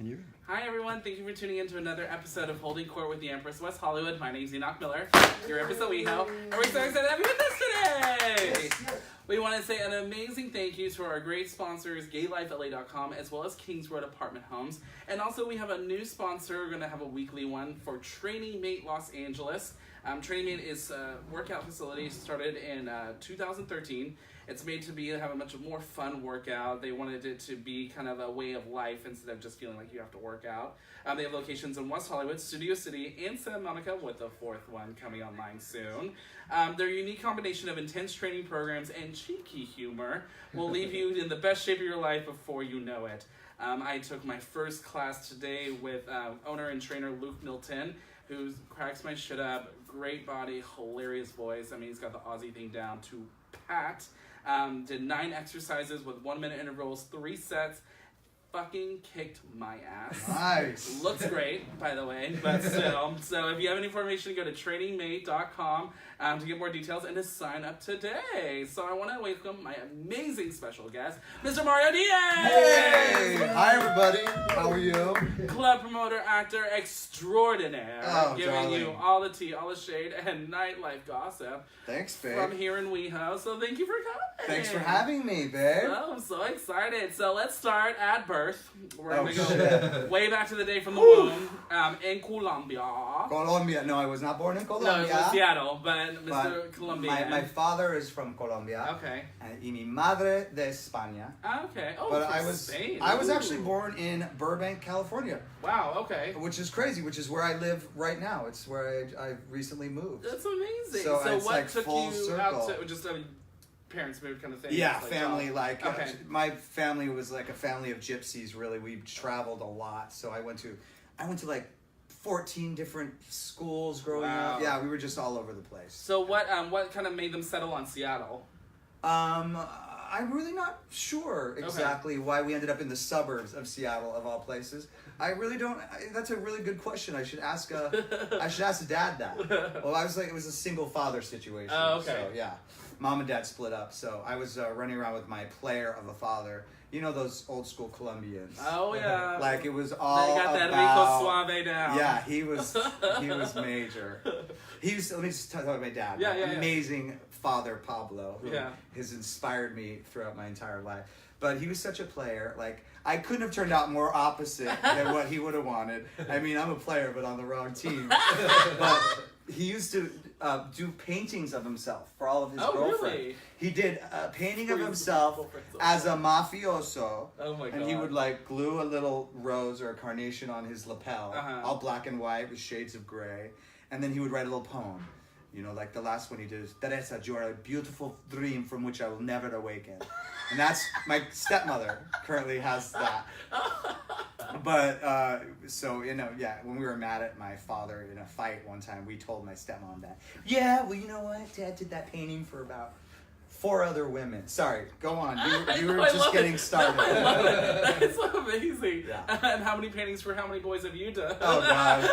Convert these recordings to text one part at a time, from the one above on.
Can you? Hi everyone, thank you for tuning in to another episode of Holding Court with the Empress West Hollywood. My name's Enoch Miller, your Empress of WeHo, and we're so excited to have you with us today! Yes. We want to say an amazing thank you to our great sponsors, GayLifeLA.com, as well as Kings Road Apartment Homes. And also we have a new sponsor, we're going to have a weekly one for Training Mate Los Angeles. Training Mate is a workout facility started in 2013. It's made to have a much more fun workout. They wanted it to be kind of a way of life instead of just feeling like you have to work out. They have locations in West Hollywood, Studio City, and Santa Monica, with the fourth one coming online soon. Their unique combination of intense training programs and cheeky humor will leave you in the best shape of your life before you know it. I took my first class today with owner and trainer Luke Milton, who cracks my shit up. Great body, hilarious voice. I mean, he's got the Aussie thing down to pat. Did 9 exercises with 1-minute intervals, 3 sets. Fucking kicked my ass. Nice. Looks great, by the way, but still. So if you have any information, go to trainingmate.com to get more details and to sign up today. So I want to welcome my amazing special guest, Mr. Mario Diaz. Hey! Hi, everybody. How are you? Club promoter, actor extraordinaire. Oh, giving darling. you all the tea, all the shade, and nightlife gossip. Thanks, babe. From here in WeHo. So thank you for coming. Thanks for having me, babe. Oh, I'm so excited. So let's start at birth. We're going to go shit. way back to the day from the womb in Colombia. Colombia. No, I was not born in Colombia. No, it was Seattle, but Mr. Colombia. My father is from Colombia. Okay. Y mi madre de España. Okay. Oh, but from Spain. Spain. I was actually born in Burbank, California. Wow, okay. Which is crazy, which is where I live right now. It's where I recently moved. That's amazing. So it's what like took full you circle. out to just parents moved kind of thing? Yeah, like, family, okay. My family was like a family of gypsies, really. We traveled a lot. So I went to like 14 different schools growing up. Yeah, we were just all over the place. So what kind of made them settle on Seattle? I'm really not sure exactly why we ended up in the suburbs of Seattle, of all places. I really don't. That's a really good question. I should ask. I should ask Dad that. Well, it was a single father situation. Oh, okay. So yeah, Mom and Dad split up. So I was running around with my player of a father. You know those old school Colombians. Oh yeah. Like it was all they got that about. Rico Suave down. Yeah, he was major. Let me just talk about my dad. Yeah, Amazing father Pablo, who has inspired me throughout my entire life. But he was such a player. Like I couldn't have turned out more opposite than what he would have wanted. I mean, I'm a player, but on the wrong team. But he used to do paintings of himself for all of his girlfriends. Really? He did a painting of himself as a mafioso. Oh my god! And he would like glue a little rose or a carnation on his lapel, all black and white with shades of gray, and then he would write a little poem. You know, like the last one he did is, Teresa, you are a beautiful dream from which I will never awaken. And that's, my stepmother currently has that. But, so, you know, yeah, when we were mad at my father in a fight one time, we told my stepmom that, yeah, well, you know what, Dad did that painting for about 4 other women. Sorry, go on. You were just getting started. I love it. That's so amazing. Yeah. And how many paintings for how many boys have you done? Oh, God.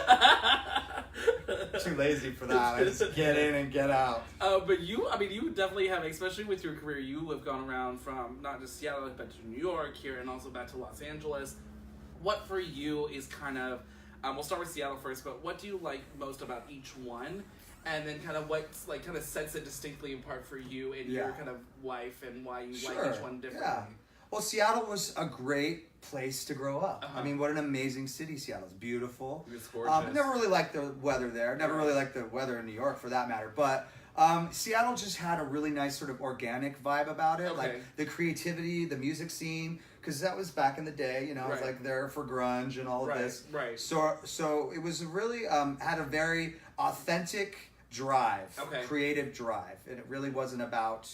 Too lazy for that. I just get in and get out. But you definitely have, especially with your career, you have gone around from not just Seattle, but to New York here and also back to Los Angeles. What for you is kind of, we'll start with Seattle first, but what do you like most about each one? And then kind of what's like kind of sets it distinctly apart for you and your kind of life and why you like each one differently. Yeah. Well, Seattle was a great place to grow up. I mean, what an amazing city Seattle is. Beautiful. It's gorgeous. Never really liked the weather there. Never really liked the weather in New York for that matter. But Seattle just had a really nice sort of organic vibe about it. Okay. Like the creativity, the music scene. Because that was back in the day, you know, it was like there for grunge and all of this. Right. So it was really, had a very authentic drive, creative drive. And it really wasn't about,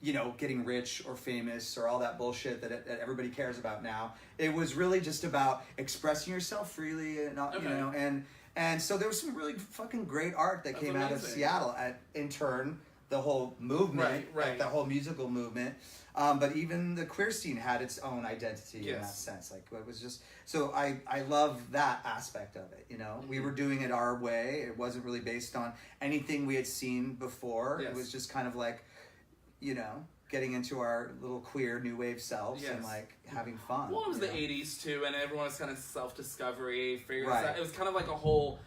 you know, getting rich or famous or all that bullshit that everybody cares about now. It was really just about expressing yourself freely and, you know, and so there was some really fucking great art that came out of Seattle. In turn, the whole movement, like the whole musical movement. But even the queer scene had its own identity in that sense. Like it was just, so I love that aspect of it, you know. We were doing it our way. It wasn't really based on anything we had seen before. It was just kind of like, you know, getting into our little queer new wave selves and like having fun. Well, it was the 80s too, and everyone was kind of self-discovery, figuring out. It was kind of like a whole,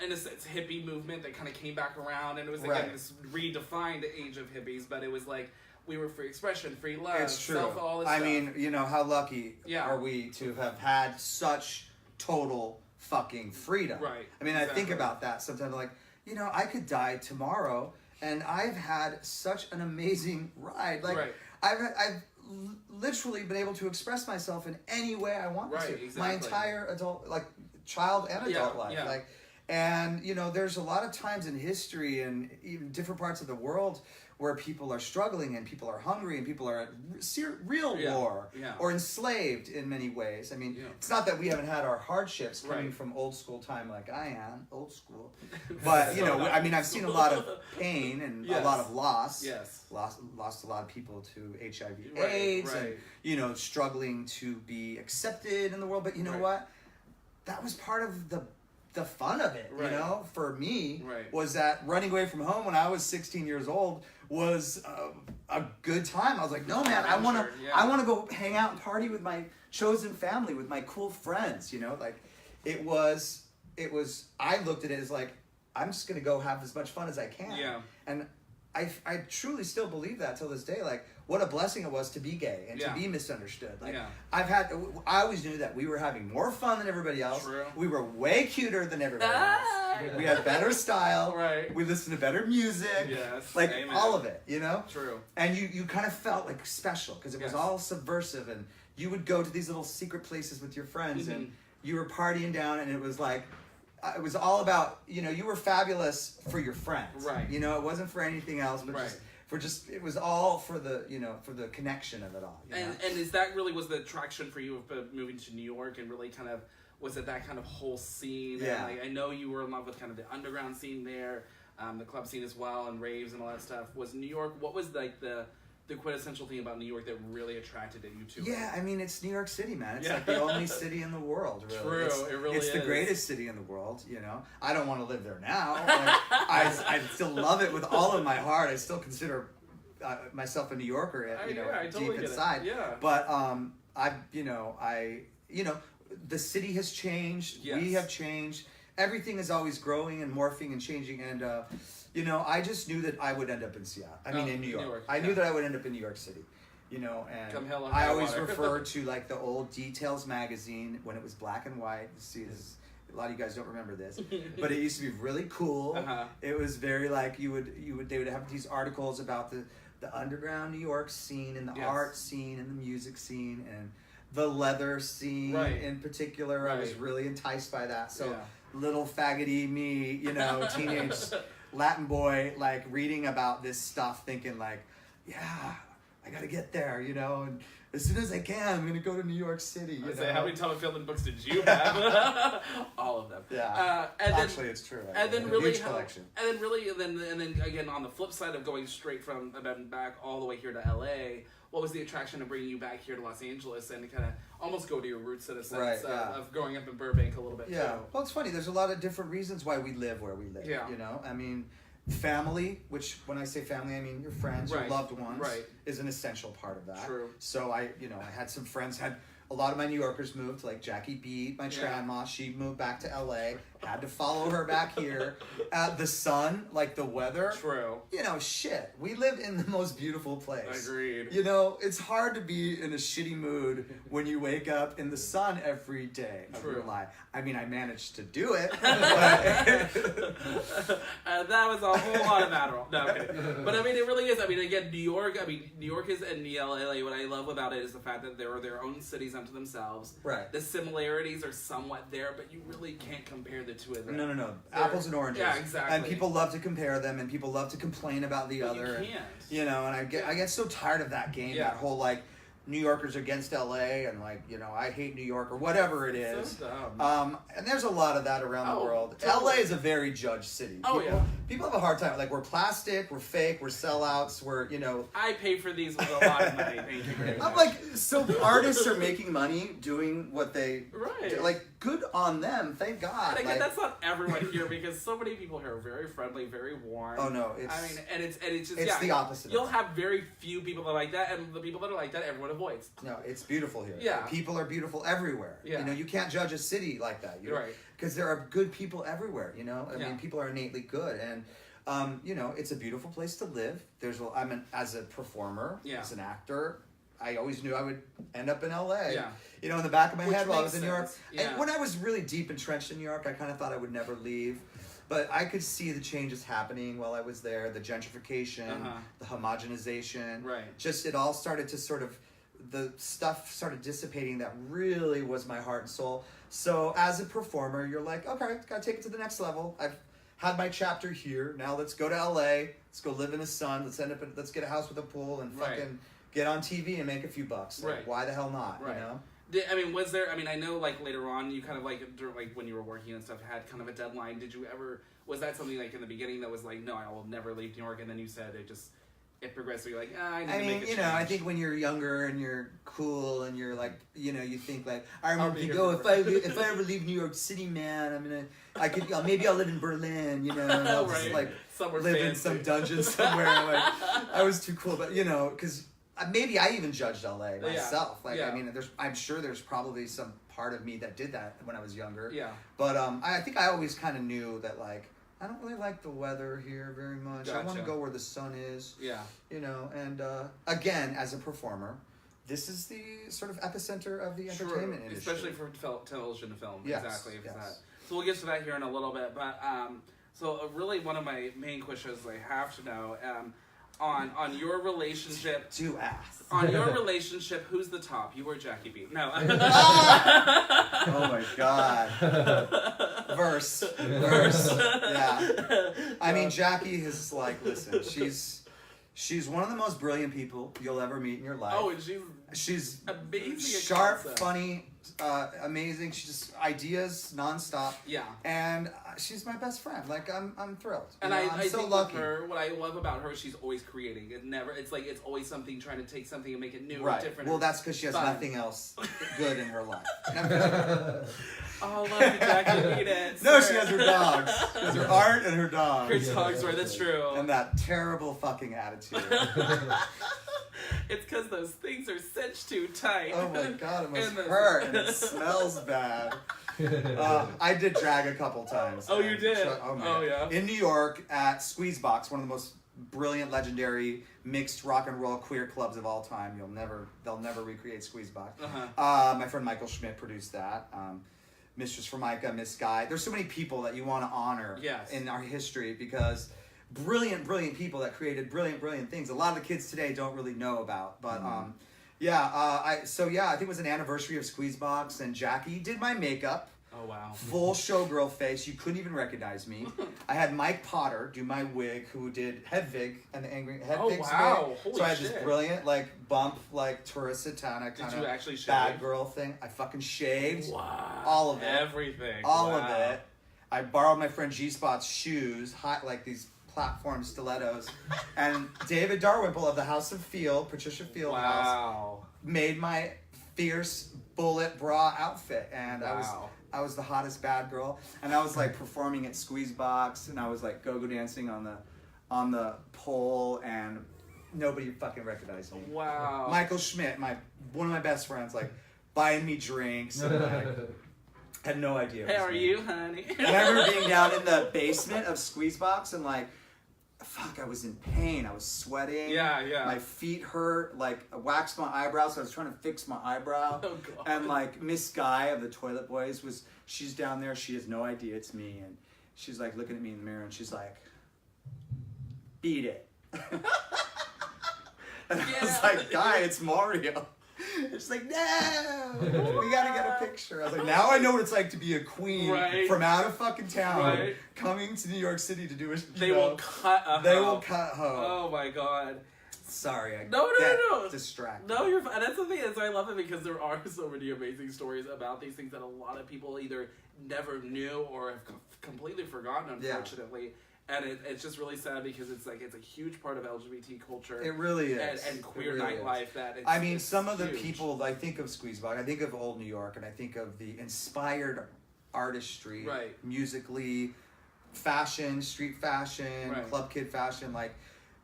in a sense, hippie movement that kind of came back around, and it was again this redefined age of hippies, but it was like we were free expression, free love, it's true. all this I stuff. mean, you know, how lucky are we to have had such total fucking freedom. Right. I mean, I think about that sometimes, like, you know, I could die tomorrow, and I've had such an amazing ride. Like, I've literally been able to express myself in any way I want to. Exactly. My entire adult, like, child and adult life. Like, and, you know, there's a lot of times in history and even different parts of the world where people are struggling and people are hungry and people are at real war or enslaved in many ways. I mean, it's not that we haven't had our hardships coming from old school time like I am, old school. But, you know, I mean, I've seen a lot of pain and a lot of loss. Lost a lot of people to HIV, AIDS, and, you know, struggling to be accepted in the world. But you know what? That was part of the fun of it, you know, for me, was that running away from home when I was 16 years old was a good time. I was like, no, man, I want to go hang out and party with my chosen family, with my cool friends, you know, like it was, I looked at it as like, I'm just going to go have as much fun as I can. And I truly still believe that till this day. Like, what a blessing it was to be gay and to be misunderstood. Like, I always knew that we were having more fun than everybody else. We were way cuter than everybody else. We had better style. We listened to better music. Like, all of it, you know? And you kind of felt like special because it was all subversive, and you would go to these little secret places with your friends and you were partying down, and it was like, it was all about, you know, you were fabulous for your friends. You know, it wasn't for anything else, but it was all for the, you know, for the connection of it all. And is that really was the attraction for you of moving to New York, and really kind of, was it that kind of whole scene? And like, I know you were in love with kind of the underground scene there, the club scene as well, and raves and all that stuff. Was New York, what was like the quintessential thing about New York that really attracted you to it? I mean, it's New York City, man. It's like the only city in the world, really. It really is. It's the greatest city in the world, you know. I don't want to live there now. Like, I still love it with all of my heart. I still consider myself a New Yorker, you know, totally deep inside. But the city has changed. We have changed. Everything is always growing and morphing and changing, and you know, I just knew that I would end up in Seattle. I mean, in New York. I knew that I would end up in New York City. You know, and I always refer to like the old Details magazine when it was black and white. See, a lot of you guys don't remember this, but it used to be really cool. It was very like they would have these articles about the underground New York scene and the art scene and the music scene and the leather scene in particular. I was really enticed by that. So little faggoty me, you know, teenage Latin boy, like reading about this stuff, thinking like, I gotta get there, you know, and as soon as I can, I'm gonna go to New York City. You know? How many Tom Fielding books did you have? All of them. Actually, it's true. And then really, and then again on the flip side of going straight from back all the way here to LA, what was the attraction of bringing you back here to Los Angeles and to kind of almost go to your roots in a sense of growing up in Burbank a little bit too? Well, it's funny. There's a lot of different reasons why we live where we live. You know, I mean, family, which when I say family, I mean your friends, your loved ones, is an essential part of that. So I had some friends, a lot of my New Yorkers moved, like Jackie B, my grandma, she moved back to LA, had to follow her back here. The sun, like the weather. You know, shit. We live in the most beautiful place. Agreed. You know, it's hard to be in a shitty mood when you wake up in the sun every day of your life. I mean, I managed to do it. That was a whole lot of Adderall. No, okay. But I mean, it really is. I mean, again, New York is, and LA, what I love about it is the fact that there are their own cities unto themselves. The similarities are somewhat there, but you really can't compare the two of them. No. Apples and oranges. Yeah, exactly. And people love to compare them, and people love to complain about the other. You can't. You know, and I get so tired of that game. That whole like, New Yorkers against LA and like, you know, I hate New York or whatever it is. So dumb. And there's a lot of that around the world. Totally. LA is a very judged city. People have a hard time. Like, we're plastic, we're fake, we're sellouts, we're, you know. I pay for these with a lot of money. Thank you very much. I'm like, so the artists are making money doing what they do. Like, good on them, thank God. And again, like, that's not everyone here because so many people here are very friendly, very warm. Oh no, it's. I mean, and it's just it's the opposite. You'll have very few people that are like that, and the people that are like that, everyone avoids. No, it's beautiful here. Yeah, people are beautiful everywhere. Yeah, you know, you can't judge a city like that. You're right. Because there are good people everywhere. You know, I mean, people are innately good, and you know, it's a beautiful place to live. As a performer, as an actor, I always knew I would end up in LA. Yeah. You know, in the back of my head while I was in New York. Yeah. And when I was really deep entrenched in New York, I kind of thought I would never leave. But I could see the changes happening while I was there, the gentrification, the homogenization. Right. Just it all started to sort of, the stuff started dissipating that really was my heart and soul. So as a performer, you're like, okay, gotta take it to the next level. I've had my chapter here. Now let's go to LA. Let's go live in the sun. Let's get a house with a pool and fucking get on TV and make a few bucks. Like, why the hell not? You know? I mean, was there? I mean, I know like later on, you kind of like when you were working and stuff, had kind of a deadline. Did you ever? Was that something like in the beginning that was like, no, I will never leave New York, and then you said it progressed. So you're like, I need to make a change. I think when you're younger and you're cool and you're like, you know, you think like, I remember if I ever leave New York City, man, maybe I'll live in Berlin, you know, and I'll just like somewhere live fancy. in some dungeon somewhere. Like, I was too cool, but you know, because. Maybe I even judged LA myself. I mean, I'm sure there's probably some part of me that did that when I was younger. Yeah. But I think I always kind of knew that, like, I don't really like the weather here very much. Gotcha. I want to go where the sun is. Yeah. You know, and again, as a performer, this is the sort of epicenter of the entertainment industry. Especially for television and film. Yes. Exactly. Yes. So we'll get to that here in a little bit. But so really one of my main questions I have to know, on your relationship. To ask. On your relationship, who's the top? You or Jackie B? No. Oh my God. Verse. Yeah. I mean, Jackie is like, listen, she's one of the most brilliant people you'll ever meet in your life. Oh, and she's amazing. Sharp, funny, amazing. She's just ideas nonstop. Yeah. And she's my best friend. Like, I'm thrilled. And I'm so lucky. With her, what I love about her, she's always creating. It's always something, trying to take something and make it new or different. Well, that's because she has nothing else good in her life. Oh, love you, Jackie. Eat it. No, she has her dogs. She has her art and her dogs. Her dogs, right? That's true. And that terrible fucking attitude. It's because those things are cinched too tight. Oh my God, it must hurt and it smells bad. I did drag a couple times. Oh, you did? Oh, yeah. In New York at Squeezebox, one of the most brilliant, legendary, mixed rock and roll queer clubs of all time. They'll never recreate Squeezebox. My friend Michael Schmidt produced that. Mistress Formica, Miss Guy. There's so many people that you want to honor in our history because brilliant people that created brilliant things. A lot of the kids today don't really know about. But I think it was an anniversary of Squeezebox, and Jackie did my makeup. Oh wow. Full showgirl face. You couldn't even recognize me. I had Mike Potter do my wig, who did Hedwig and the Angry Hedwig's wig. Holy so I had this brilliant bump, tourist satana kind of bad girl thing. I fucking shaved. Wow. All of it. Everything. All of it. I borrowed my friend G-Spot's shoes, these platform stilettos, and David Darwimple of the House of Field, Patricia Fieldhouse, made my fierce bullet bra outfit, and I was the hottest bad girl, and I was like performing at Squeezebox, and I was like go-go dancing on the pole, and nobody fucking recognized me. Wow. Michael Schmidt, one of my best friends, like buying me drinks, and like had no idea. Hey, how are you, honey? And I remember being down in the basement of Squeezebox, and like, fuck, I was in pain. I was sweating. Yeah. My feet hurt. Like, I waxed my eyebrows, so I was trying to fix my eyebrow. Oh, God. And, like, Miss Guy of the Toilet Boys she's down there. She has no idea it's me. And she's, like, looking at me in the mirror, and she's like, beat it. And I was like, Guy, it's Mario. It's like, no, we gotta get a picture. I was like, now I know what it's like to be a queen from out of fucking town, coming to New York City to do a show. They will cut They will cut home. Oh my God. Sorry, I no. distracted. No, you're fine. And that's the thing is I love it because there are so many amazing stories about these things that a lot of people either never knew or have completely forgotten, unfortunately. And it's just really sad because it's a huge part of LGBT culture. It really is. And queer nightlife. Some of the people, I think of Squeezebox, I think of Old New York, and I think of the inspired artistry, musically, fashion, street fashion, club kid fashion, like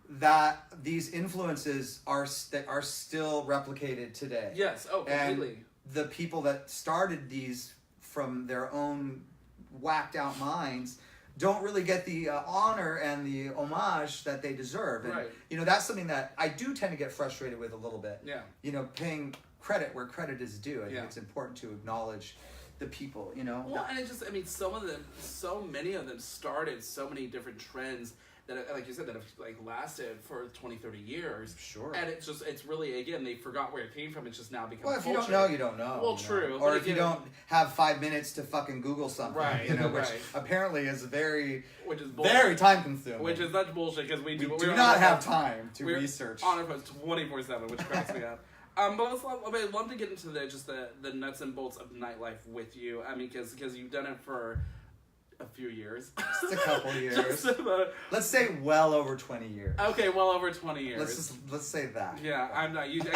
that. These influences are still replicated today. Yes, completely. And the people that started these from their own whacked out minds don't really get the honor and the homage that they deserve. And, that's something that I do tend to get frustrated with a little bit. Yeah. Paying credit where credit is due. I think it's important to acknowledge the people, Well, and it just, so many of them started so many different trends that, like you said, that have lasted for 20, 30 years. Sure. And it's really, again, they forgot where it came from. It's just now become Well, if culture. you don't know, you don't know. Well, true. Or if you don't have 5 minutes to fucking Google something, which apparently is very time consuming. Which is such bullshit because we do not have time to research. On our phones 24/7, which cracks me up. But I'd love to get into the nuts and bolts of nightlife with you. I mean, because you've done it for a few years. Just a couple years. Let's say well over 20 years. Okay, well over 20 years. Let's say that. Yeah, I'm not. Again,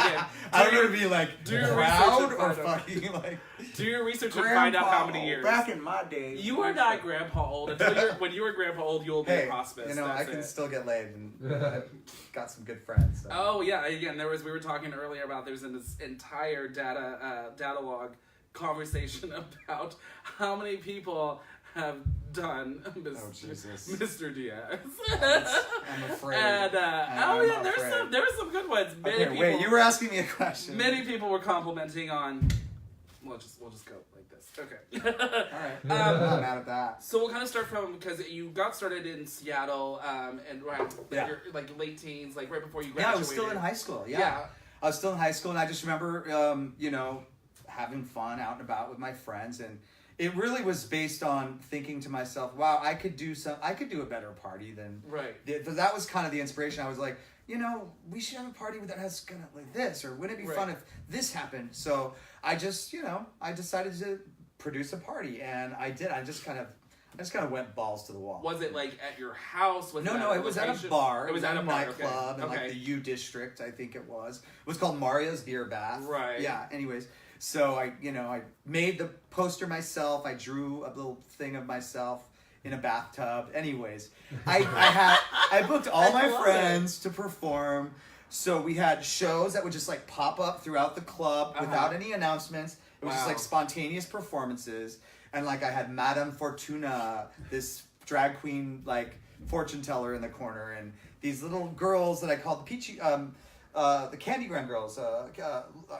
I don't want to be like do your proud research or fucking like. Do your research and find out how many years. Back in my day, you are not grandpa old. When you were grandpa old, you'll be in hospice. I can still get laid and got some good friends. So. Oh yeah, again, we were talking earlier about there's this entire data log conversation about how many people have done Mr. Diaz. I'm afraid. And there were some good ones. Wait, you were asking me a question. Many people were complimenting on. We'll just go like this. Okay. All right. I'm not mad at that. So we'll kind of start from because you got started in Seattle, and you're like late teens, like right before you graduated. Yeah, I was still in high school. Yeah. I was still in high school, and I just remember, having fun out and about with my friends, and it really was based on thinking to myself, wow, I could do a better party than that was kind of the inspiration. I was like, we should have a party that has kind of like this, or wouldn't it be fun if this happened? So I just, I decided to produce a party, and I did. I just kind of went balls to the wall. Was it like at your house? No, it was at a bar. It was at a nightclub in like the U District, I think it was. It was called Mario's Beer Bath. Right. Yeah. Anyways, so I made the poster myself. I drew a little thing of myself in a bathtub. Anyways, I booked all my friends to perform. So we had shows that would just like pop up throughout the club without any announcements. It was just like spontaneous performances. And like I had Madame Fortuna, this drag queen like fortune teller in the corner, and these little girls that I called the Peachy the Candygram girls. I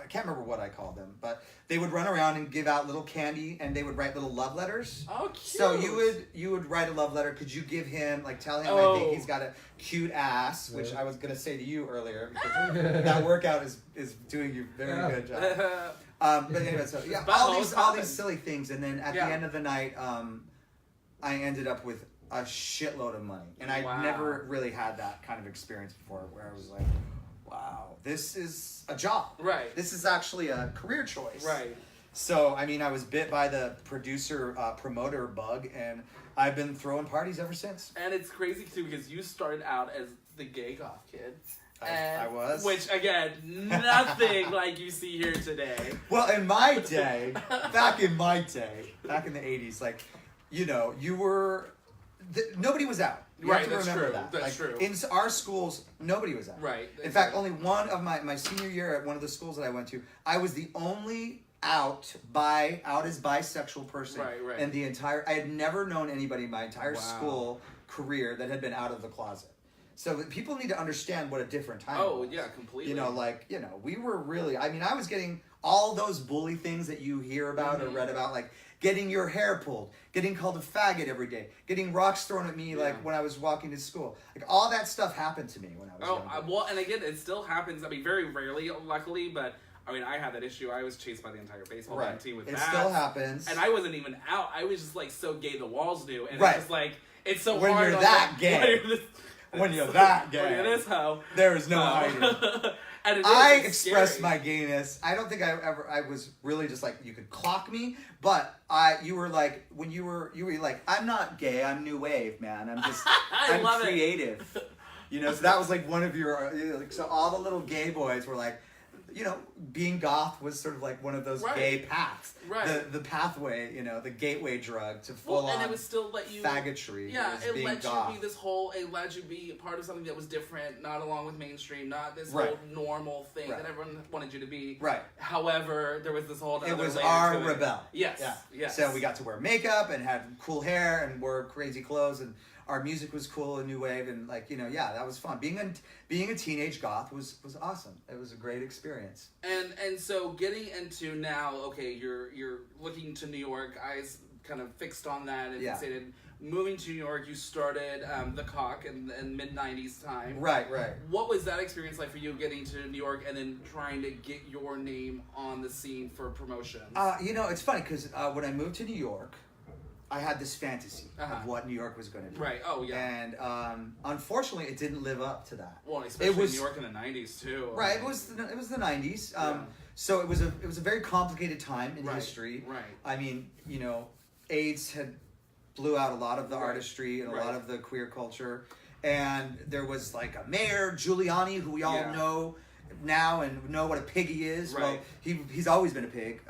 can't remember what I called them, but they would run around and give out little candy, and they would write little love letters. Oh, cute! So you would write a love letter. Could you give him tell him I think he's got a cute ass, which I was gonna say to you earlier because that workout is doing you very good job. But anyway, so yeah, all these silly things, and then at the end of the night, I ended up with a shitload of money, and I never really had that kind of experience before, where I was like, wow, this is a job. Right. This is actually a career choice. Right. So, I mean, I was bit by the producer, promoter bug, and I've been throwing parties ever since. And it's crazy, too, because you started out as the gay goth kid. I was. Which, again, nothing like you see here today. Well, in my day, back in the 80s, like, you were... nobody was out. You have to remember that. That's true. In our schools, nobody was out. Right. In fact, only one of my senior year at one of the schools that I went to, I was the only out as bisexual person. Right. And I had never known anybody in my entire school career that had been out of the closet. So people need to understand what a different time was. Oh, yeah, completely. We were really, I was getting all those bully things that you hear about or read about, like getting your hair pulled, getting called a faggot every day, getting rocks thrown at me like when I was walking to school. Like all that stuff happened to me when I was younger. Well, and again, it still happens. Very rarely, luckily, but I had that issue. I was chased by the entire baseball team with that. It still happens. And I wasn't even out. I was just so gay the walls knew. And it's just it's so when hard. You're that gay. when you're that gay, when you're this hoe, there is no hiding. And I expressed my gayness. I don't think I was really just like, you could clock me, but you were like, when you were like, I'm not gay, I'm new wave, man. I'm just, I'm creative. You know, so that was like one of your, so all the little gay boys were like, you know, being goth was sort of like one of those gay paths. Right. The pathway, you know, the gateway drug to full on and it would still let you faggotry. Yeah, it let goth. you be it let you be part of something that was different, not along with mainstream, not this whole normal thing that everyone wanted you to be. Right. However, there was this whole other It was layer our to it. rebel. Yes. Yeah. Yes. So we got to wear makeup and had cool hair and wore crazy clothes, and our music was cool and new wave, and like, you know, yeah, that was fun. Being a teenage goth was awesome. It was a great experience. And so getting into now, okay, you're looking to New York, eyes kind of fixed on that and fixated. Moving to New York, you started the Cock in mid-90s time. Right. What was that experience like for you getting to New York and then trying to get your name on the scene for promotions? You know, it's funny because when I moved to New York, I had this fantasy of what New York was going to be. Right. Oh, yeah. And unfortunately, it didn't live up to that. Well, especially in New York in the 90s, too. Right. It was the 90s. So it was a very complicated time in history. Right. I mean, you know, AIDS had blew out a lot of the artistry and a lot of the queer culture. And there was like a mayor, Giuliani, who we all know now and know what a pig he is. Right. Well, he's always been a pig.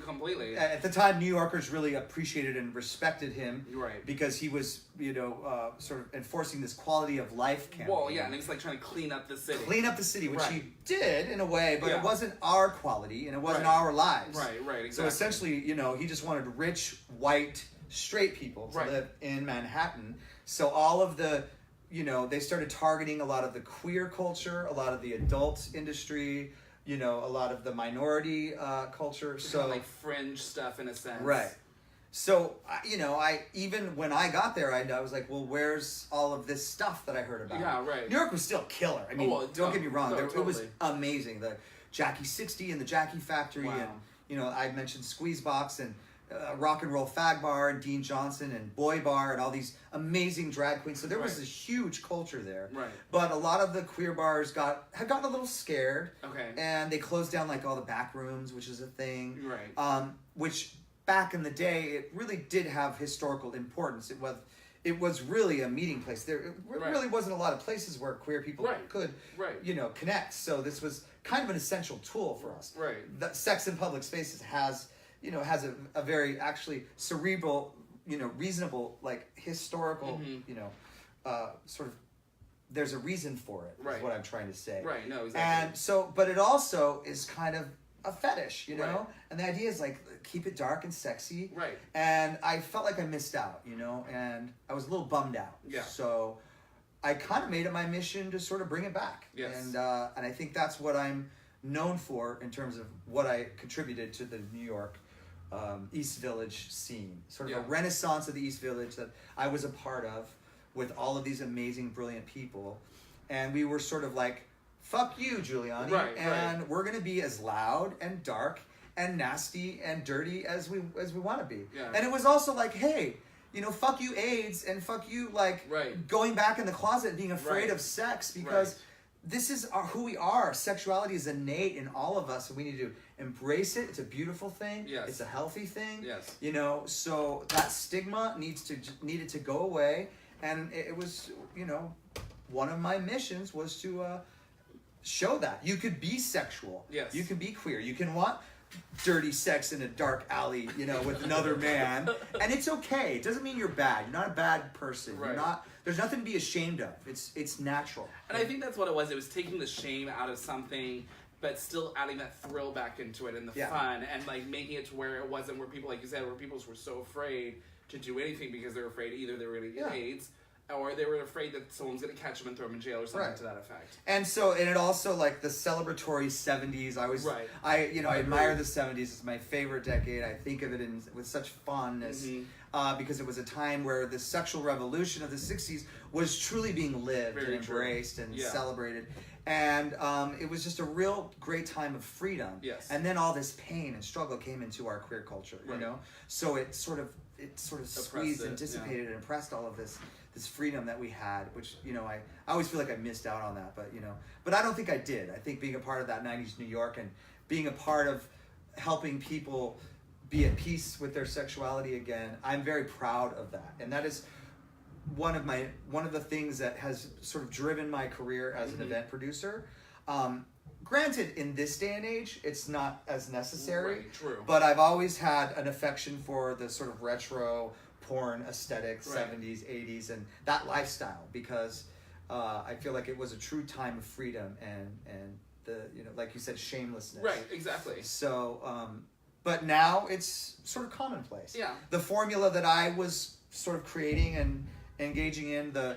Completely. At the time, New Yorkers really appreciated and respected him. Right. Because he was, you know, sort of enforcing this quality of life campaign. Well, yeah, and he was like trying to clean up the city. Which he did in a way, but it wasn't our quality and it wasn't our lives. Right, exactly. So essentially, you know, he just wanted rich, white, straight people to live in Manhattan. So all of the, you know, they started targeting a lot of the queer culture, a lot of the adult industry, you know, a lot of the minority culture. So like fringe stuff in a sense. Right. So, you know, even when I got there, I was like, well, where's all of this stuff that I heard about? Yeah, right. New York was still killer. I mean, don't get me wrong. Totally. It was amazing. The Jackie 60 and the Jackie Factory and, you know, I mentioned Squeezebox and Rock and Roll Fag Bar and Dean Johnson and Boy Bar and all these amazing drag queens. So there was a huge culture there. Right. But a lot of the queer bars had gotten a little scared. Okay. And they closed down like all the back rooms, which is a thing. Right. Which back in the day, it really did have historical importance. It was really a meeting place. There really wasn't a lot of places where queer people could, you know, connect. So this was kind of an essential tool for us. Right. The Sex in Public Spaces has a very actually cerebral, you know, reasonable, like historical, you know, sort of, there's a reason for it, is what I'm trying to say. Right, no, exactly. And so, but it also is kind of a fetish, you know? And the idea is like, keep it dark and sexy. Right. And I felt like I missed out, you know? And I was a little bummed out. Yeah. So I kind of made it my mission to sort of bring it back. Yes. And I think that's what I'm known for in terms of what I contributed to the New York East Village scene. Sort of a renaissance of the East Village that I was a part of with all of these amazing, brilliant people. And we were sort of like, fuck you, Giuliani. And we're going to be as loud and dark and nasty and dirty as we want to be. Yeah. And it was also like, hey, you know, fuck you AIDS and fuck you like going back in the closet and being afraid of sex because this is who we are. Sexuality is innate in all of us and we need to embrace it. It's a beautiful thing. Yes. It's a healthy thing. Yes. You know, so that stigma needed to go away. And it was, you know, one of my missions was to show that you could be sexual. Yes. You can be queer. You can want dirty sex in a dark alley, you know, with another man, and it's okay. It doesn't mean you're bad. You're not a bad person. You're not. There's nothing to be ashamed of. It's natural. And I think that's what it was. It was taking the shame out of something, but still adding that thrill back into it and the fun, and like making it to where it wasn't where people, like you said, where people were so afraid to do anything because they were afraid either they were going to get AIDS or they were afraid that someone's going to catch them and throw them in jail or something to that effect. And so, and it also like the celebratory 70s. I admire the 70s. It's my favorite decade. I think of it with such fondness because it was a time where the sexual revolution of the 60s was truly being lived Very and embraced true. and Yeah. celebrated. And it was just a real great time of freedom. Yes. And then all this pain and struggle came into our queer culture, you know? So it sort of squeezed and dissipated and oppressed all of this freedom that we had, which, you know, I always feel like I missed out on that, but, you know, but I don't think I did. I think being a part of that 90s New York and being a part of helping people be at peace with their sexuality again, I'm very proud of that. And that is one of the things that has sort of driven my career as an event producer. Granted, in this day and age, it's not as necessary. Right, true. But I've always had an affection for the sort of retro porn aesthetic, 70s, 80s, and that lifestyle, because I feel like it was a true time of freedom and the, you know, like you said, shamelessness. Right, exactly. So, but now it's sort of commonplace. Yeah. The formula that I was sort of creating and engaging in, the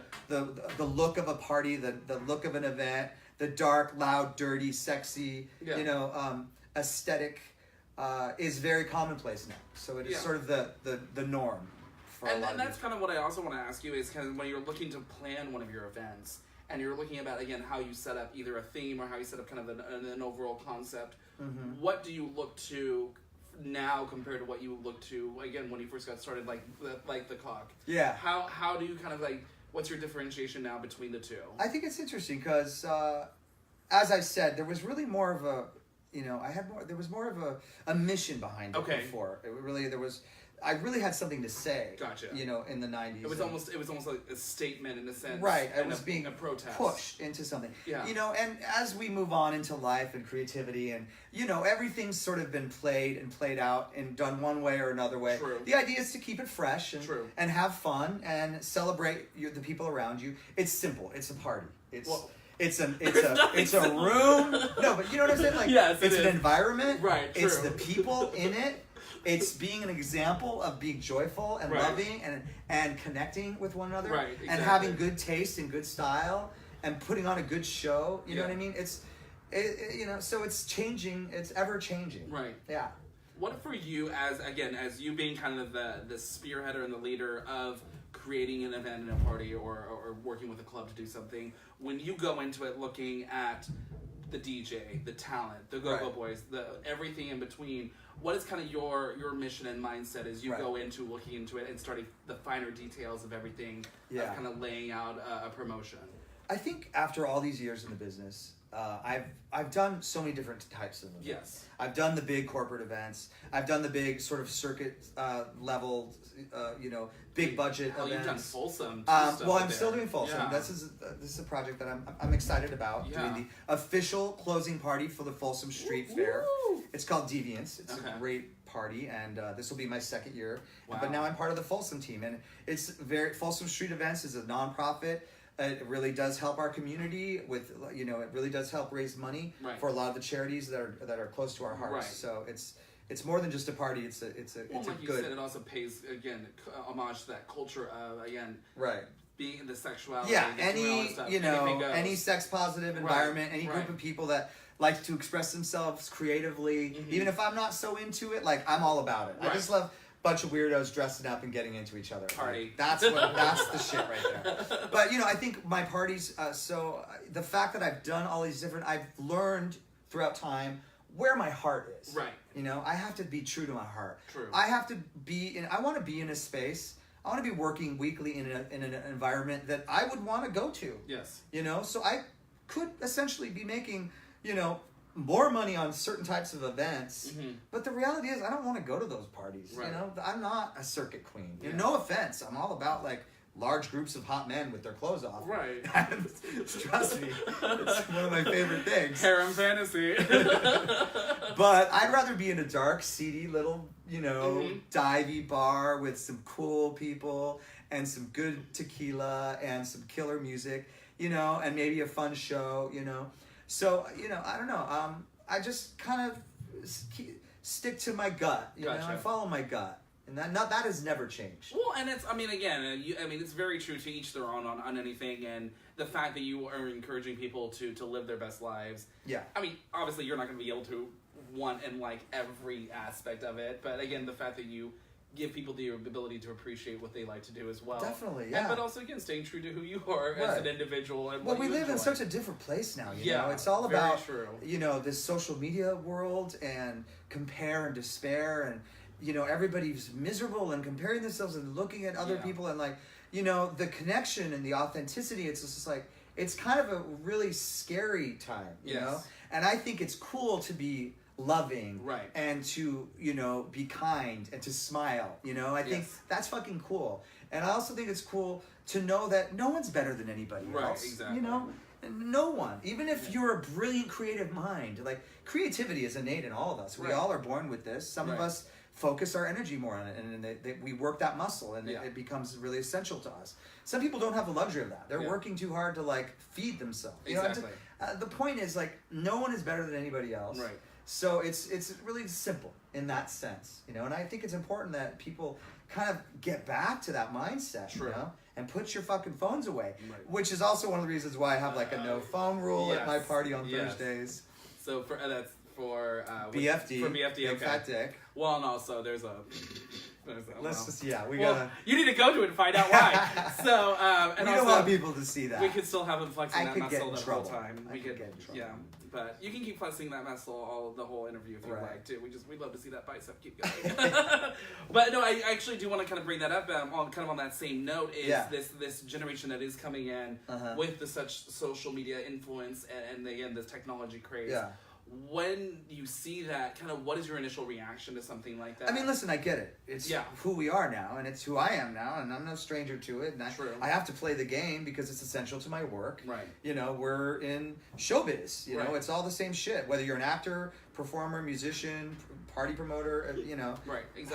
look of a party, the look of an event, the dark, loud, dirty, sexy, you know, aesthetic is very commonplace now. So it is sort of the norm for a lot and of that's kind of what I also want to ask you is kind of when you're looking to plan one of your events and you're looking about, again, how you set up either a theme or how you set up kind of an overall concept, what do you look to now compared to what you looked to, again, when you first got started, like the cock? Yeah. How do you kind of like, what's your differentiation now between the two? I think it's interesting because, as I said, there was really more of a, you know, there was more of a mission behind it before. I really had something to say. Gotcha. You know, in the 90s. It was almost like a statement in a sense. Right. It was being a protest. Pushed into something. Yeah. You know, and as we move on into life and creativity and, you know, everything's sort of been played and played out and done one way or another way. True. The idea is to keep it fresh and have fun and celebrate the people around you. It's simple. It's a party. It's a room. No, but you know what I'm saying? Like, it's an environment. Right. True. It's the people in it. It's being an example of being joyful and loving and connecting with one another and having good taste and good style and putting on a good show. You know what I mean? You know, so it's changing. It's ever changing. Right. Yeah. What for you as you being kind of the spearheader and the leader of creating an event and a party or working with a club to do something, when you go into it looking at the DJ, the talent, the go-go boys, the everything in between, what is kind of your mission and mindset as you go into looking into it and starting the finer details of everything, of kind of laying out a promotion? I think after all these years in the business, I've done so many different types of events. Yes. I've done the big corporate events. I've done the big sort of circuit level, you know, big budget events. You've done Folsom. Well, I'm still doing Folsom. Yeah. This is a project that I'm excited about. Yeah. Doing the official closing party for the Folsom Street Fair. It's called Deviance. It's a great party, and this will be my second year. Wow. But now I'm part of the Folsom team, and it's Folsom Street Events is a nonprofit. It really does help our community with, you know, it really does help raise money for a lot of the charities that are close to our hearts. Right. So it's more than just a party. It's a like you said, it also pays again homage to that culture of being the sexuality. Yeah, any sex positive environment, any group of people that like to express themselves creatively. Even if I'm not so into it, like I'm all about it. I just love bunch of weirdos dressing up and getting into each other. Party. Like, that's the shit right there. But you know, I think my parties. So the fact that I've done all these different, I've learned throughout time where my heart is. Right. You know, I have to be true to my heart. True. I have to be in. I want to be in a space. I want to be working weekly in an environment that I would want to go to. Yes. You know, so I could essentially be making, you know, more money on certain types of events, but the reality is I don't want to go to those parties. Right. You know, I'm not a circuit queen. You know, no offense, I'm all about like large groups of hot men with their clothes off. Right. Trust me, it's one of my favorite things. Harem fantasy. But I'd rather be in a dark, seedy little, you know, divey bar with some cool people and some good tequila and some killer music, you know, and maybe a fun show, you know. So, you know, I don't know. I just kind of stick to my gut. You know, I follow my gut. And that has never changed. Well, and it's, I mean, again, it's very true to each their own on anything. And the fact that you are encouraging people to live their best lives. Yeah. I mean, obviously, you're not going to be able to want and like every aspect of it. But again, the fact that you give people the ability to appreciate what they like to do as well. Definitely, yeah. But also, again, staying true to who you are as an individual. And well, what we you live enjoy. in such a different place now, you know? It's all about, true. you know, this social media world and compare and despair and, you know, everybody's miserable and comparing themselves and looking at other people and, like, you know, the connection and the authenticity, it's just like, it's kind of a really scary time, you know? And I think it's cool to be loving and to, you know, be kind and to smile, you know? I think that's fucking cool. And I also think it's cool to know that no one's better than anybody else. Exactly. You know? No one. Even if you're a brilliant creative mind, like, creativity is innate in all of us. We all are born with this. Some of us focus our energy more on it, and we work that muscle, and it becomes really essential to us. Some people don't have the luxury of that. They're working too hard to, like, feed themselves. You know, the point is, like, no one is better than anybody else. Right. So it's really simple in that sense, you know. And I think it's important that people kind of get back to that mindset, you know, and put your fucking phones away. Which is also one of the reasons why I have, like, a no phone rule at my party on Thursdays. So that's for BFD. For BFD, Big Fat Dick. Well, and also there's a. Let's just we gotta. You need to go to it and find out why. So and we also, don't want people to see that. We could still have him flexing that muscle the whole time. We could get in trouble. Yeah, but you can keep flexing that muscle the whole interview if you like too. We'd love to see that bicep keep going. But no, I actually do want to kind of bring that up on that same note is this generation that is coming in with the such social media influence and again this technology craze. Yeah. When you see that, kind of what is your initial reaction to something like that? I mean, listen, I get it. It's who we are now, and it's who I am now, and I'm no stranger to it. And I have to play the game because it's essential to my work. Right. You know, we're in showbiz. You know, it's all the same shit. Whether you're an actor, performer, musician, party promoter, you know,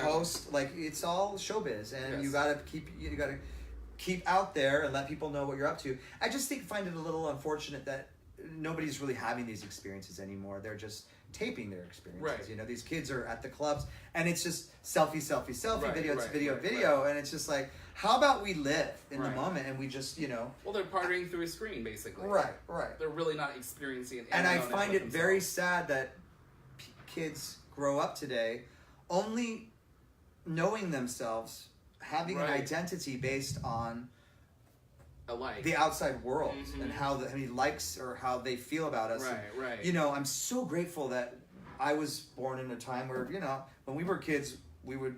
host, like it's all showbiz, and you gotta keep out there and let people know what you're up to. I just find it a little unfortunate that nobody's really having these experiences anymore. They're just taping their experiences. You know, these kids are at the clubs and it's just selfie, video. And it's just like, how about we live in the moment and we just, you know. Well, they're partying through a screen, basically. Right. They're really not experiencing it. And I find it very sad that kids grow up today only knowing themselves, having an identity based on the outside world and how many likes or how they feel about us. Right. You know, I'm so grateful that I was born in a time where, you know, when we were kids, we would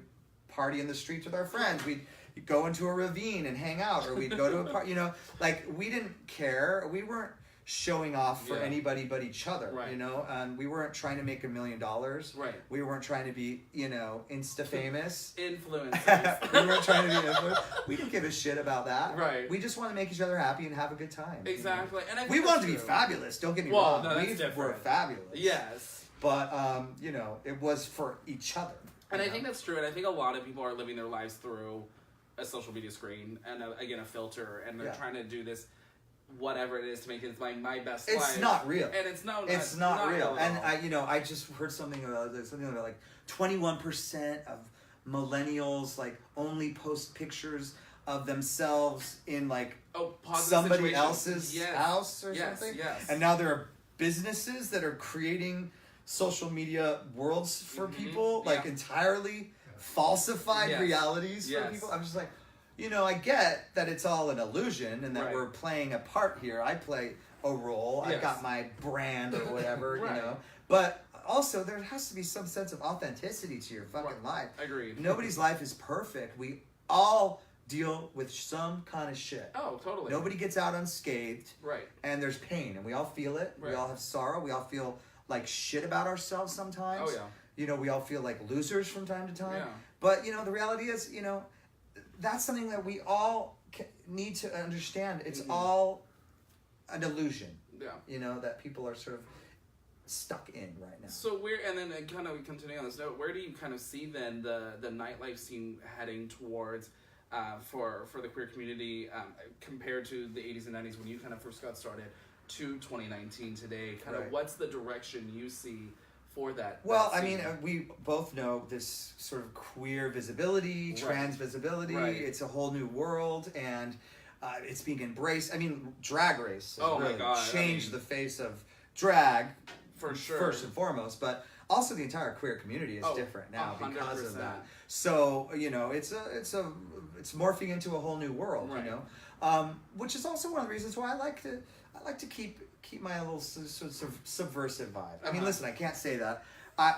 party in the streets with our friends. We'd go into a ravine and hang out, or we'd go to a party. You know, like we didn't care. We weren't showing off for anybody but each other. You know, and we weren't trying to make $1 million. We weren't trying to be, you know, Insta famous. Influencers. We weren't trying to be influencers. We didn't give a shit about that. Right. We just want to make each other happy and have a good time. Exactly. You know? And we wanted to be fabulous. Don't get me wrong. No, we were fabulous. Yes. But you know, it was for each other. And I think that's true. And I think a lot of people are living their lives through a social media screen and again a filter, and they're trying to do this. Whatever it is to make it my best life. It's not real. And it's not real. And I just heard something about like 21% of millennials like only post pictures of themselves in like somebody else's house or something. Yes. And now there are businesses that are creating social media worlds for people, like entirely falsified realities for people. I'm just like, you know, I get that it's all an illusion and that we're playing a part here. I play a role. I've got my brand or whatever, you know. But also, there has to be some sense of authenticity to your fucking life. Agreed. Nobody's life is perfect. We all deal with some kind of shit. Oh, totally. Nobody gets out unscathed. Right. And there's pain, and we all feel it. We all have sorrow. We all feel like shit about ourselves sometimes. Oh, yeah. You know, we all feel like losers from time to time. Yeah. But, you know, the reality is, you know, that's something that we all need to understand. It's all an illusion. Yeah. You know, that people are sort of stuck in right now. So and then kind of continuing on this note, where do you kind of see then the nightlife scene heading towards for the queer community compared to the 80s and 90s when you kind of first got started to 2019 today? Kind of what's the direction you see for that? Well, I mean, we both know this sort of queer visibility, trans visibility. It's a whole new world, and it's being embraced. I mean, Drag Race has really changed the face of drag, for sure, first and foremost. But also the entire queer community is different now 100%. because of that. So it's morphing into a whole new world, right. Which is also one of the reasons why I like to keep my little sort of subversive vibe. I mean, listen, I can't say that.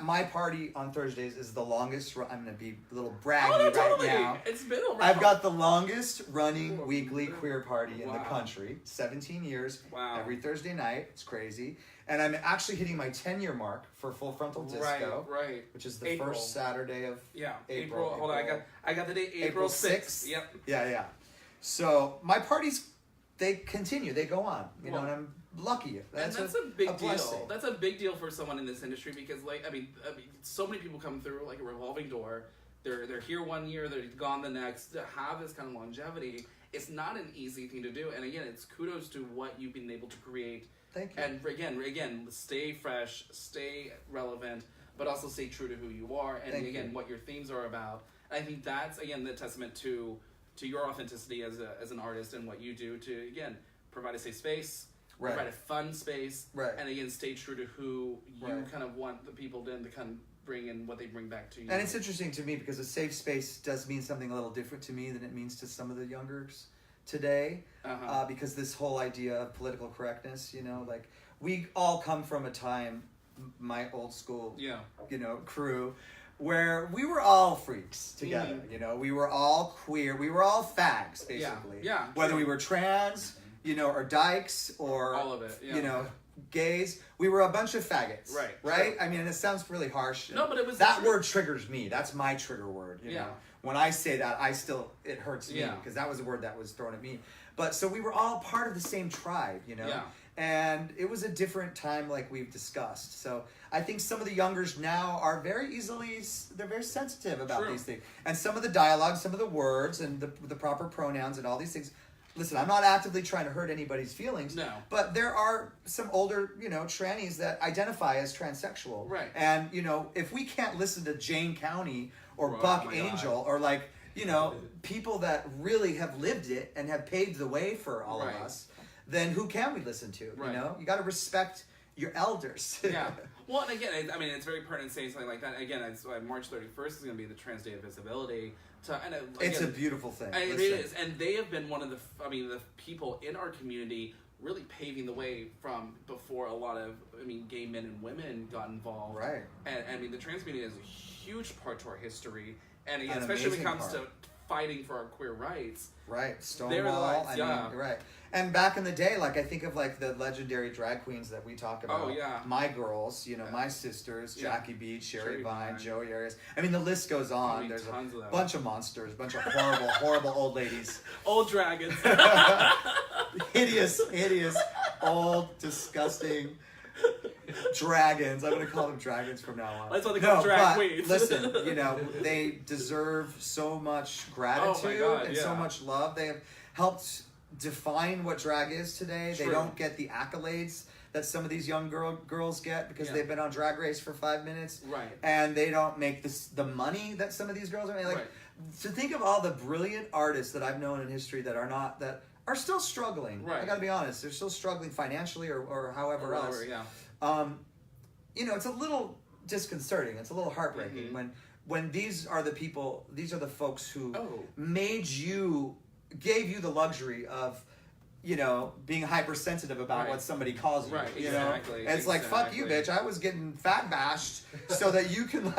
My party on Thursdays is the longest. I'm going to be a little braggy totally. right now. It's been around. I've got the longest running weekly queer party in the country. 17 years. Wow. Every Thursday night. It's crazy. And I'm actually hitting my 10-year mark for Full Frontal Disco. Right. Which is the first Saturday of April. Hold on, I got the date April 6th. Yep. Yeah. So my parties, they continue. They go on. You know, and I'm lucky. That's a big deal. That's a big deal for someone in this industry because, like, I mean, so many people come through like a revolving door. They're here one year, they're gone the next. To have this kind of longevity, it's not an easy thing to do. And again, it's kudos to what you've been able to create. Thank you. And again, stay fresh, stay relevant, but also stay true to who you are. And what your themes are about. And I think that's again the testament to your authenticity as an artist and what you do to again provide a safe space. Right. Provide a fun space, right. And again, stay true to who you kind of want the people to kind of bring in what they bring back to you. And it's interesting to me because a safe space does mean something a little different to me than it means to some of the youngers today. Because this whole idea of political correctness, like we all come from a time, my old school, crew, where we were all freaks together. We were all queer, we were all fags basically. Yeah. Whether we were trans. Or dykes, or all of it, gays. We were a bunch of faggots, right? Right. I mean, it sounds really harsh. No, but it was that word triggers me. That's my trigger word. You know? When I say that, it hurts me because that was a word that was thrown at me. But so we were all part of the same tribe, and it was a different time, like we've discussed. So I think some of the youngers now are very sensitive about these things, and some of the dialogue, some of the words, and the proper pronouns, and all these things. Listen, I'm not actively trying to hurt anybody's feelings. No. But there are some older, trannies that identify as transsexual. Right. And, if we can't listen to Jane County or Buck Angel or people that really have lived it and have paved the way for all of us, then who can we listen to? Right. You got to respect your elders. Yeah. Well, and again, I mean, it's very pertinent saying something like that. Again, it's March 31st is going to be the Trans Day of Visibility. It's a beautiful thing. It is, and they have been one of the people in our community really paving the way from before a lot of, gay men and women got involved. Right. And the trans community has a huge part to our history, and again, especially when it comes to fighting for our queer rights. Right, Stonewall. Right. And back in the day, I think of the legendary drag queens that we talk about. Oh yeah. My girls, my sisters, Jackie Beach, Sherry Vine, Joey Arias. The list goes on. There's a bunch of monsters, a bunch of horrible, horrible old ladies. Old dragons. hideous, old, disgusting dragons. I'm going to call them dragons from now on. That's what they call drag queens. Listen, they deserve so much gratitude and so much love. They have helped define what drag is today. True. They don't get the accolades that some of these young girls get because they've been on Drag Race for 5 minutes. Right. And they don't make the money that some of these girls are making. To think of all the brilliant artists that I've known in history that are still struggling. Right. I got to be honest. They're still struggling financially or however else. Yeah. It's a little disconcerting. It's a little heartbreaking when these are the people, these are the folks who gave you the luxury of, being hypersensitive about what somebody calls you. Right, exactly. It's fuck you, bitch. I was getting fat bashed so that you can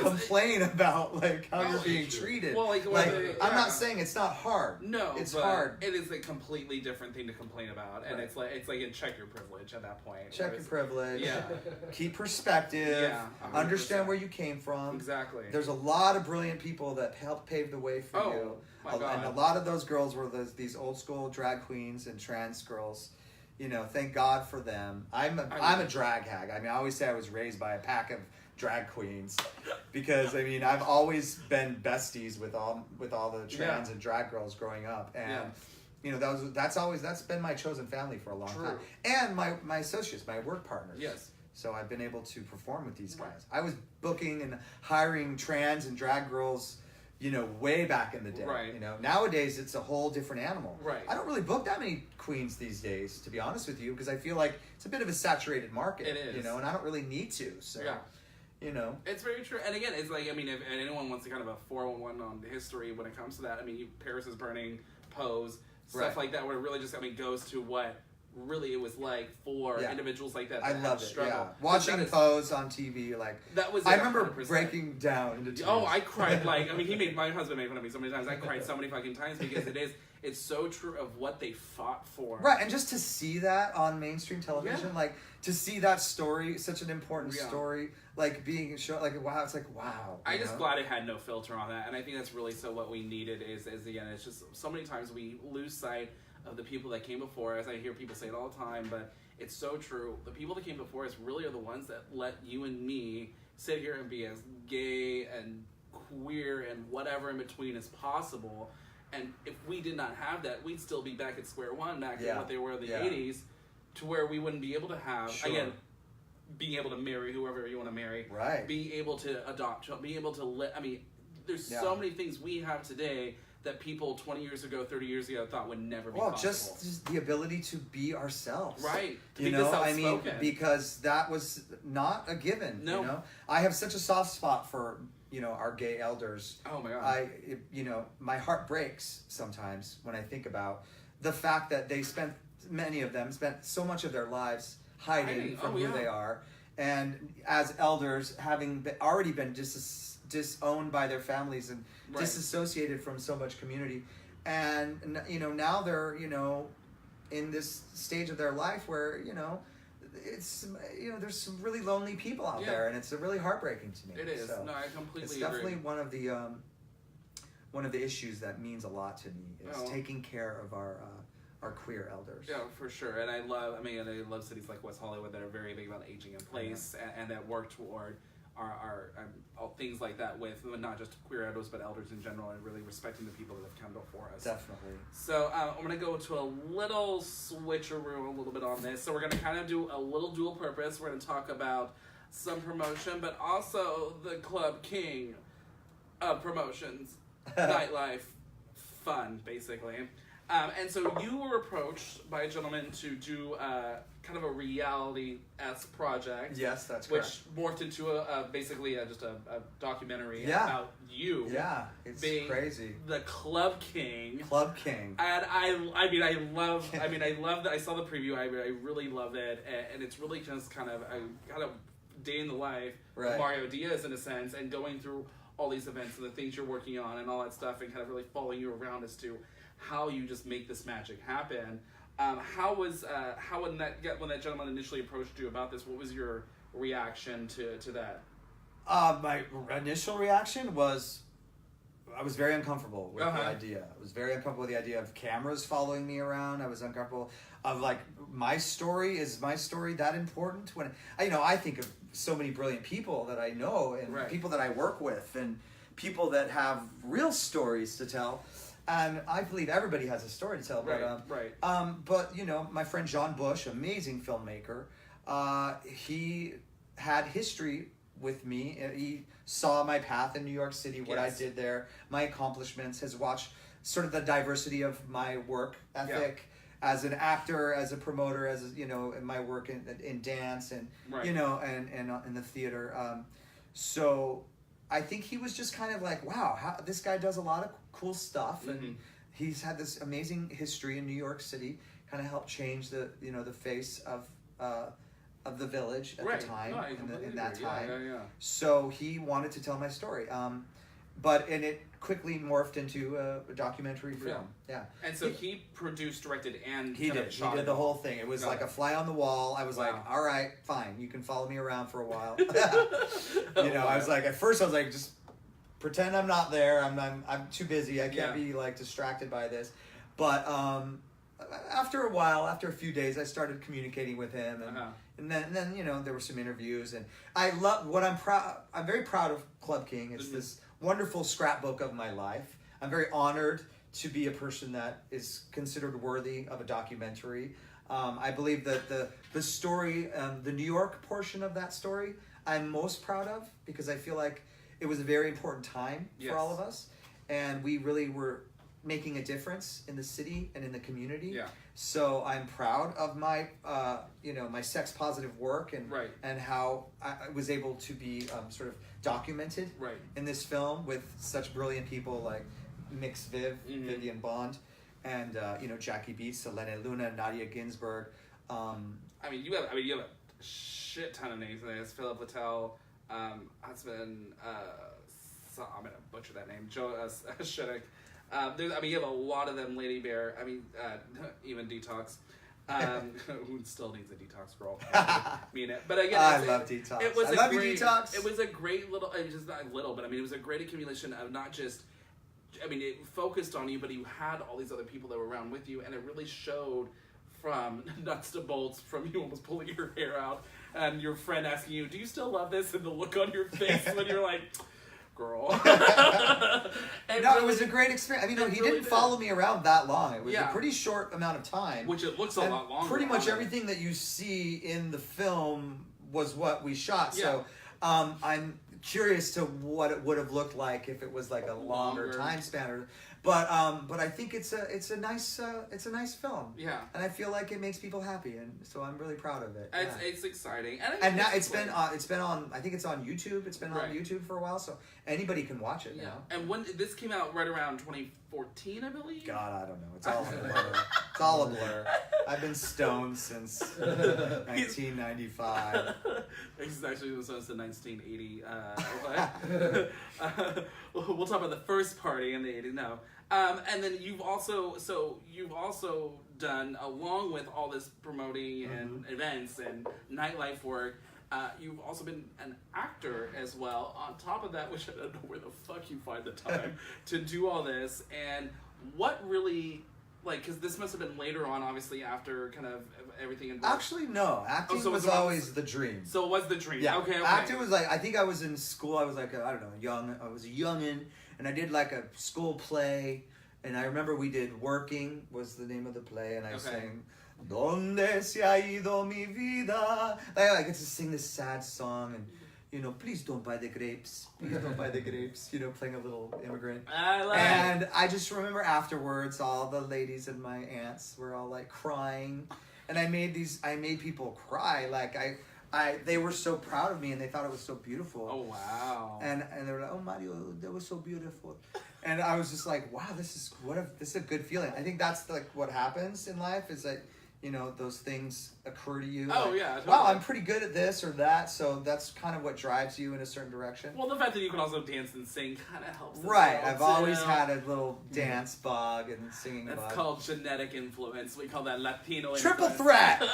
complain about how you're being treated. Well, I'm not saying it's not hard. No, it's hard. It is a completely different thing to complain about, and it's check your privilege at that point. Check your privilege. Yeah. Keep perspective. Yeah. 100%. Understand where you came from. Exactly. There's a lot of brilliant people that helped pave the way for you. My God. And a lot of those girls were these old school drag queens and trans girls. Thank God for them. I'm a drag hag. I always say I was raised by a pack of drag queens because I've always been besties with all the trans and drag girls growing up, and that's been my chosen family for a long time, and my associates, my work partners. Yes. So I've been able to perform with these guys. I was booking and hiring trans and drag girls, way back in the day. Right. Nowadays it's a whole different animal. Right. I don't really book that many queens these days, to be honest with you, because I feel like it's a bit of a saturated market. It is. And I don't really need to. So, You know, it's very true. And again, it's like, I mean, if anyone wants to kind of a 411 on history when it comes to that, I mean, Paris is Burning, Pose, stuff like that, where it really just, I mean, goes to what really it was like for individuals like that. I love it. Struggle. Yeah, watching Pose on TV, like that was. I remember 100%. Breaking down into tears. Oh, I cried like, I mean, my husband made fun of me so many times. I cried so many fucking times because it's so true of what they fought for. Right, and just to see that on mainstream television, like to see that story, such an important story, like being shown, like wow, it's like wow. I just glad it had no filter on that, and I think that's really so what we needed is again, it's just so many times we lose sight of the people that came before us. I hear people say it all the time, but it's so true. The people that came before us really are the ones that let you and me sit here and be as gay and queer and whatever in between as possible. And if we did not have that, we'd still be back at square one, back in what they were in the 80s, to where we wouldn't be able to have, again, being able to marry whoever you want to marry, being able to adopt, being able to I mean, there's so many things we have today that people 20 years ago, 30 years ago thought would never be possible. Just the ability to be ourselves. Right. You know, I mean, because that was not a given. No. You know? I have such a soft spot for, you know, our gay elders. Oh my God. You know, my heart breaks sometimes when I think about the fact that many of them spent so much of their lives hiding from who they are. And as elders, having already been disowned by their families and disassociated from so much community, and you know, now they're, you know, in this stage of their life where, you know, it's, you know, there's some really lonely people out there, and it's really heartbreaking to me. It is. So no, I completely it's agree. definitely one of the issues that means a lot to me is taking care of our queer elders. Yeah, for sure. And I love cities like West Hollywood that are very big about aging in place and that work toward our things like that with not just queer elders but elders in general, and really respecting the people that have come before us. Definitely. So I'm going to go to a little switcheroo a little bit on this. So we're going to kind of do a little dual purpose. We're going to talk about some promotion, but also the Club King of promotions, Nightlife, fun, basically. And so you were approached by a gentleman to do kind of a reality-esque project. Yes, that's correct. Which morphed into basically just a documentary about you. Yeah, it's being crazy. The Club King. Club King. And I love that. I saw the preview. I really love it, and it's really just kind of a day in the life of Mario Diaz in a sense, and going through all these events and the things you're working on and all that stuff, and kind of really following you around as to how you just make this magic happen. How when that gentleman initially approached you about this, what was your reaction to that? My initial reaction was I was very uncomfortable with the idea. I was very uncomfortable with the idea of cameras following me around. I was uncomfortable of like, my story that important? When I think of so many brilliant people that I know and people that I work with and people that have real stories to tell. And I believe everybody has a story to tell. But you know, my friend John Bush, amazing filmmaker, he had history with me. He saw my path in New York City, what I did there, my accomplishments, has watched sort of the diversity of my work ethic as an actor, as a promoter, as you know, in my work in dance and you know, and in the theater. So I think he was just kind of like, wow, this guy does a lot of cool stuff, and he's had this amazing history in New York City, kind of helped change the face of the village at the time, in that time. So he wanted to tell my story, and it quickly morphed into a documentary film. And so he produced, directed, and he did the whole thing. It was like a fly on the wall. I was like, all right, fine, you can follow me around for a while. I was like, at first I was like, just pretend I'm not there. I'm too busy. I can't be like distracted by this. But after a while, after a few days, I started communicating with him, and then you know, there were some interviews, and I love what I'm very proud of Club King. It's this wonderful scrapbook of my life. I'm very honored to be a person that is considered worthy of a documentary. I believe that the story, the New York portion of that story, I'm most proud of, because I feel like it was a very important time for all of us, and we really were making a difference in the city and in the community. Yeah. So I'm proud of my, my sex positive work and how I was able to be sort of documented in this film with such brilliant people like Mix Vivian Bond, and Jackie Beats, Selena Luna, Nadia Ginsburg. You have a shit ton of names. There's Philip Littell, husband. I'm gonna butcher that name. Joe Shiddick. You have a lot of them. Lady Bear. Even Detox. Who still needs a detox girl? Mean it, but again, I love Detox. I love you, Detox. It was a great little. It was just not little, but it was a great accumulation of not just. It focused on you, but you had all these other people that were around with you, and it really showed from nuts to bolts, from you almost pulling your hair out, and your friend asking you, "Do you still love this?" and the look on your face when you're like. Girl. It was a great experience. He really didn't follow me around that long. It was a pretty short amount of time. Which it looks a lot longer. Pretty much everything that you see in the film was what we shot. Yeah. So I'm curious to what it would have looked like if it was like a longer time span. But I think it's a nice film. Yeah. And I feel like it makes people happy, and so I'm really proud of it. It's exciting. And now it's been on. I think it's on YouTube. It's been on YouTube for a while, so anybody can watch it now. And when this came out, right around 2014, I believe. God, I don't know. It's all a blur. It's all a blur. I've been stoned since 1995. This is actually since the 1980. We'll talk about the first party in the 80s. No. And then you've also done, along with all this promoting and events and nightlife work, you've also been an actor as well. On top of that, which I don't know where the fuck you find the time to do all this, and what really, because this must have been later on, obviously, after kind of everything involved. Actually, no. Acting was always the dream. So it was the dream. Yeah. Okay. Acting was I think I was in school. I was I was a youngin'. And I did like a school play, and I remember we did Working was the name of the play, and I sang Donde se ha ido mi vida. I get to sing this sad song, and please don't buy the grapes. Please don't buy the grapes. Playing a little immigrant. And I just remember afterwards, all the ladies and my aunts were all like crying, and I made people cry. They were so proud of me, and they thought it was so beautiful. Oh, wow. And they were like, "Oh, Mario, that was so beautiful." And I was just like, "Wow, this is a good feeling." I think that's what happens in life is that, those things occur to you. Oh, yeah. Totally. Wow, I'm pretty good at this or that, so that's kind of what drives you in a certain direction. Well, the fact that you can also dance and sing kind of helps. Right, I've always had a little dance bug and singing bug. That's called genetic influence. We call that Latino Triple influence. threat!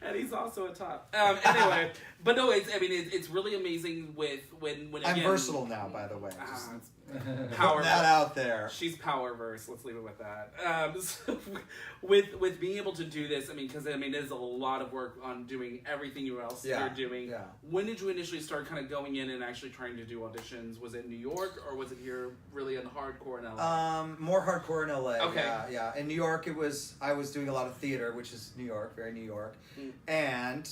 And he's also a top. Anyway, but no, it's really amazing when again, I'm versatile now, by the way. Power that out there. She's power-verse. Let's leave it with that. So with being able to do this, because it is a lot of work on doing everything you're doing. Yeah. When did you initially start kind of going in and actually trying to do auditions? Was it New York, or was it here really in hardcore in LA? More hardcore in LA. Okay. Yeah. In New York, I was doing a lot of theater, which is New York, very New York, and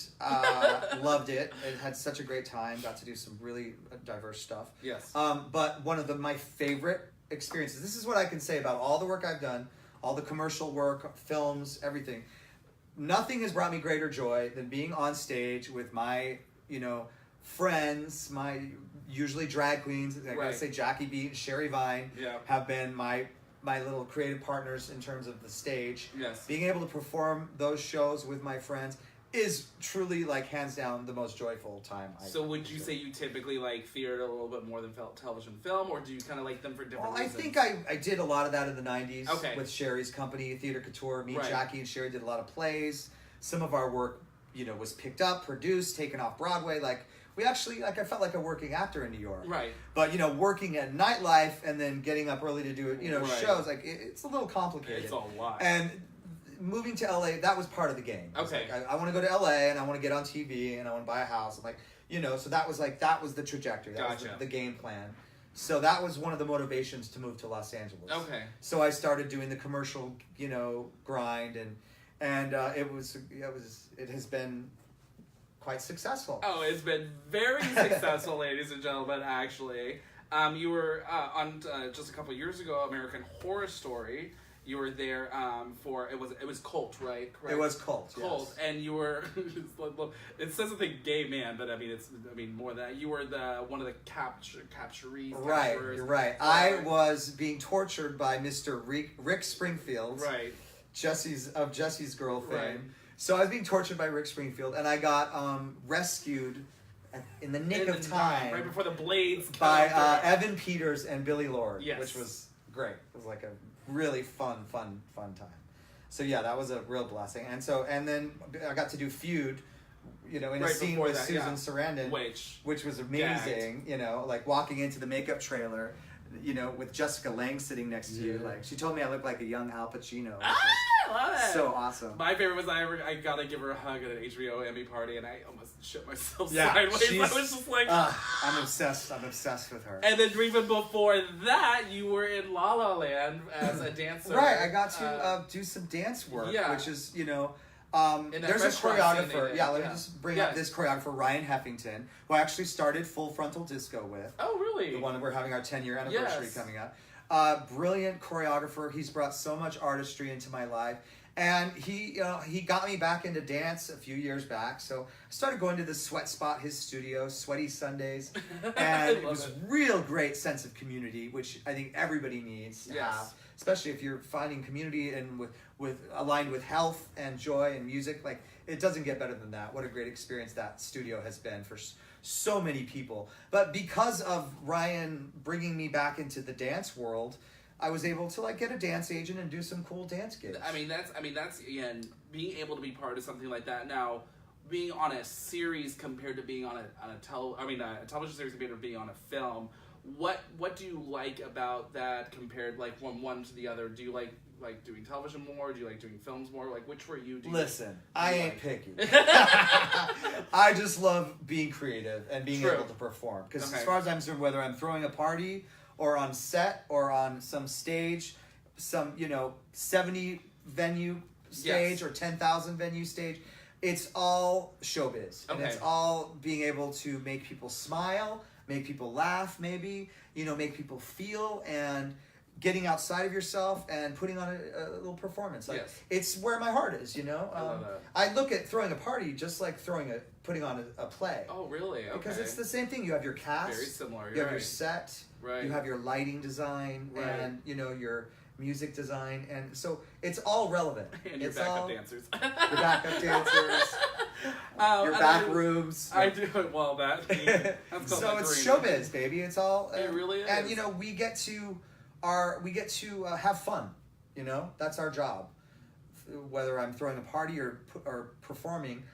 loved it. It had such a great time. Got to do some really diverse stuff. Yes. But one of my favorite experiences. This is what I can say about all the work I've done, all the commercial work, films, everything. Nothing has brought me greater joy than being on stage with my, friends, my usually drag queens. I gotta say Jackie Beat and Sherry Vine have been my little creative partners in terms of the stage. Yes. Being able to perform those shows with my friends is truly hands down the most joyful time. So would you say you typically like theater a little bit more than television film, or do you kind of like them for different reasons? I think I did a lot of that in the 90s with Sherry's company, Theater Couture. Me, Jackie, and Sherry did a lot of plays. Some of our work, was picked up, produced, taken off Broadway. We actually, I felt like a working actor in New York. Right. But, working at Nightlife and then getting up early to do it, shows, it's a little complicated. It's a lot. And moving to LA, that was part of the game. Okay. I want to go to LA and I want to get on TV and I want to buy a house. So that was the trajectory. That was the game plan. So that was one of the motivations to move to Los Angeles. Okay. So I started doing the commercial, grind and it has been quite successful. Oh, it's been very successful, ladies and gentlemen, actually. You were on just a couple years ago, American Horror Story. You were there for it was Cult, right? Correct? It was Cult. Cult, yes. And you were. It says something gay man, but I mean more than that. You were one of the capturees. Right, you're right. I was being tortured by Mr. Rick Springfield. Right. Jesse's Girl fame. Right. So I was being tortured by Rick Springfield, and I got rescued in the nick of time, right before the blades, by Evan Peters and Billy Lord, yes. which was great. It was like a really fun time. So yeah, that was a real blessing. And then I got to do Feud, in a scene with Susan Sarandon, which was amazing. Gagged. Like walking into the makeup trailer, with Jessica Lange sitting next to you. Like she told me I looked like a young Al Pacino. I love it. So awesome. My favorite was I got to give her a hug at an HBO Emmy party, and I almost shit myself sideways. I was just like, I'm obsessed with her. And then even before that, you were in La La Land as a dancer. Right, I got to do some dance work, which is, there's a choreographer. Let me just bring up this choreographer, Ryan Heffington, who I actually started Full Frontal Disco with. Oh, really? The one that we're having our 10-year anniversary coming up. Brilliant choreographer. He's brought so much artistry into my life. And he got me back into dance a few years back. So I started going to the Sweat Spot, his studio, Sweaty Sundays. And it was real great sense of community, which I think everybody needs to have. Especially if you're finding community and with aligned with health and joy and music. Like, it doesn't get better than that. What a great experience that studio has been for so many people. But because of Ryan bringing me back into the dance world, I was able to get a dance agent and do some cool dance gigs. I mean that's again, being able to be part of something like that. Now, being on a series compared to being on a television series compared to being on a film. What do you like about that compared from one to the other? Do you like doing television more? Do you like doing films more? Which were you? I ain't picky. I just love being creative and being able to perform. Because as far as I'm concerned, whether I'm throwing a party or on set or on some stage, some 70 venue stage or 10,000 venue stage, it's all showbiz. And it's all being able to make people smile, make people laugh, maybe, make people feel, and getting outside of yourself and putting on a little performance. It's where my heart is, I love that. I look at throwing a party just like putting on a play. Oh, really? Okay. Because it's the same thing. You have your cast. Very similar. You have your set. Right. You have your lighting design and your music design, and so it's all relevant. And your backup dancers. Your backup dancers. Your back rooms. I do well that's so it's showbiz, baby. It's all. It really is. And we get to have fun. That's our job. Whether I'm throwing a party or performing,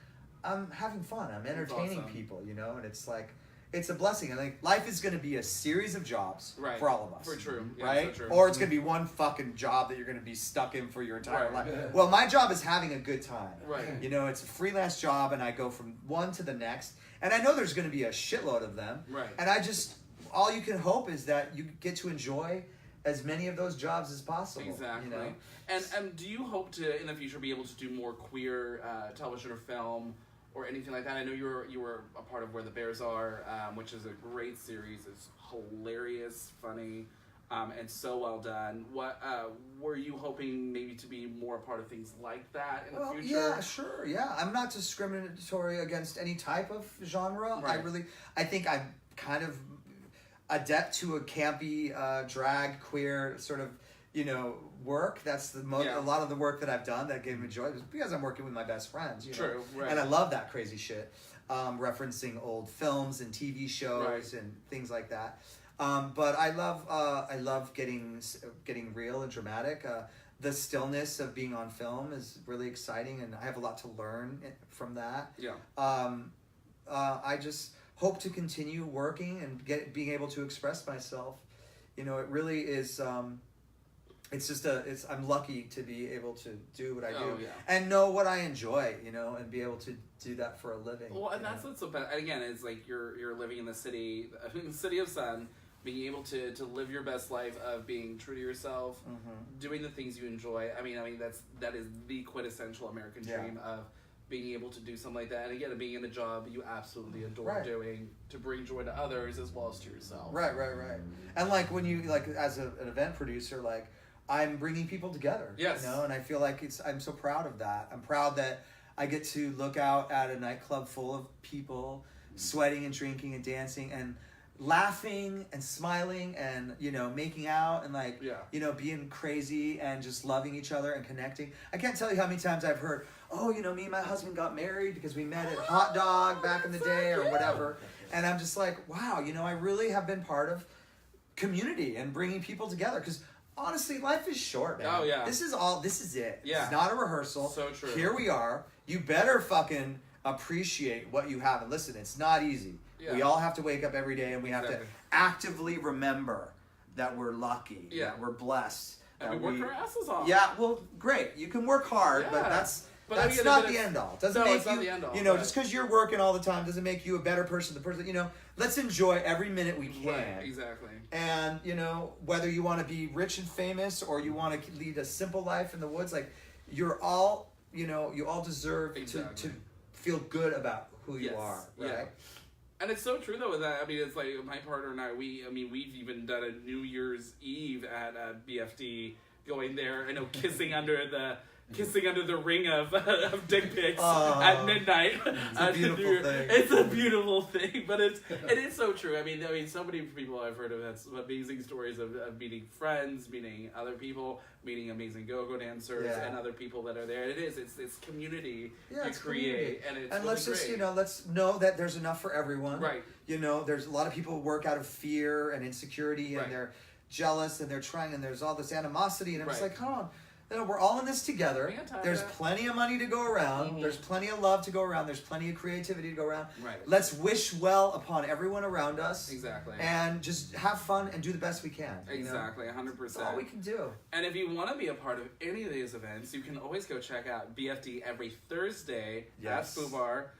I'm having fun. I'm entertaining people. And it's it's a blessing. I think life is going to be a series of jobs for all of us. For true. Yeah, right? So true. Or it's going to be one fucking job that you're going to be stuck in for your entire life. Yeah. Well, my job is having a good time. Right. It's a freelance job, and I go from one to the next. And I know there's going to be a shitload of them. Right. And all you can hope is that you get to enjoy as many of those jobs as possible. Exactly. And do you hope to, in the future, be able to do more queer television or film or anything like that? I know you were a part of Where the Bears Are, which is a great series. It's hilarious, funny, and so well done. What were you hoping maybe to be more a part of things like that in the future? Yeah, sure. Yeah, I'm not discriminatory against any type of genre. Right. I think I'm kind of adept to a campy, drag, queer sort of, work. That's a lot of the work that I've done that gave me joy because I'm working with my best friends. True, right. And I love that crazy shit, referencing old films and TV shows and things like that. But I love getting real and dramatic. The stillness of being on film is really exciting, and I have a lot to learn from that. Yeah. I just hope to continue working and being able to express myself. It really is. I'm lucky to be able to do what I do and know what I enjoy, and be able to do that for a living. Well, and that's what's so bad. Again, it's you're living in the city of sun, being able to live your best life of being true to yourself, doing the things you enjoy. I mean that is the quintessential American dream of being able to do something like that, and again, being in a job you absolutely adore doing to bring joy to others as well as to yourself. Right. And like when you like as an event producer, like I'm bringing people together. Yes. You know, and I feel like I'm so proud of that. I'm proud that I get to look out at a nightclub full of people sweating and drinking and dancing and laughing and smiling and, you know, making out and like, you know, being crazy and just loving each other and connecting. I can't tell you how many times I've heard, oh, you know, me and my husband got married because we met at Hot Dog back in the day or whatever. And I'm just like, wow, you know, I really have been part of community and bringing people together because honestly, life is short, man. Oh, yeah. This is it. Yeah. It's not a rehearsal. So true. Here we are. You better fucking appreciate what you have. And listen, it's not easy. Yeah. We all have to wake up every day and we have to actively remember that we're lucky, that we're blessed. And we work our asses off. Yeah, well, great. You can work hard, but that's not the end all. Doesn't make you, the end all, you know, just because you're working all the time doesn't make you a better person. The person, you know, let's enjoy every minute we can. Right, exactly. And, you know, whether you want to be rich and famous or you want to lead a simple life in the woods, like, you're all, you know, you all deserve to feel good about who you are, right? Yeah. And it's so true though with that. I mean, it's like my partner and I. We've even done a New Year's Eve at BFD, going there. I know, kissing under the ring of dick pics at midnight. It's a beautiful thing. It's a beautiful thing, but it is so true. I mean, so many people I've heard of that's amazing stories of meeting friends, meeting other people, meeting amazing go-go dancers and other people that are there. It's community you create, and it's really let's just great. let's know that there's enough for everyone. Right. You know, there's a lot of people who work out of fear and insecurity, and they're jealous and they're trying, and there's all this animosity, and I'm just like, come on. You know, we're all in this together. There's plenty of money to go around. Mm-hmm. There's plenty of love to go around. There's plenty of creativity to go around. Right. Let's wish well upon everyone around us. Exactly. And just have fun and do the best we can. Exactly, 100%. That's all we can do. And if you want to be a part of any of these events, you can always go check out BFD every Thursday at Foo Bar.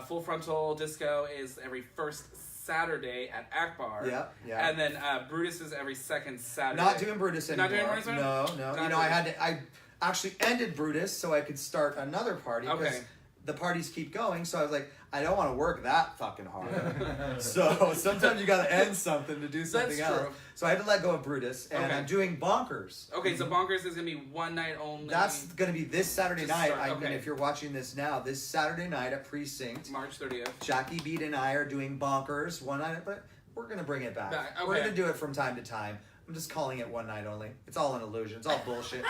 Full Frontal Disco is every first Saturday at Akbar. Yeah. And then Brutus is every second Saturday. Not doing Brutus anymore. Not doing Brutus anymore? No. You know, I actually ended Brutus so I could start another party. Okay. The parties keep going, so I was like, I don't want to work that fucking hard. So sometimes you got to end something to do something else. True. So I had to let go of Brutus, and I'm doing Bonkers. Okay, so Bonkers is going to be one night only. That's going to be this Saturday night. I mean, if you're watching this now, this Saturday night at Precinct. March 30th. Jackie Beat and I are doing Bonkers one night, but we're going to bring it back. Okay. We're going to do it from time to time. I'm just calling it one night only. It's all an illusion. It's all bullshit.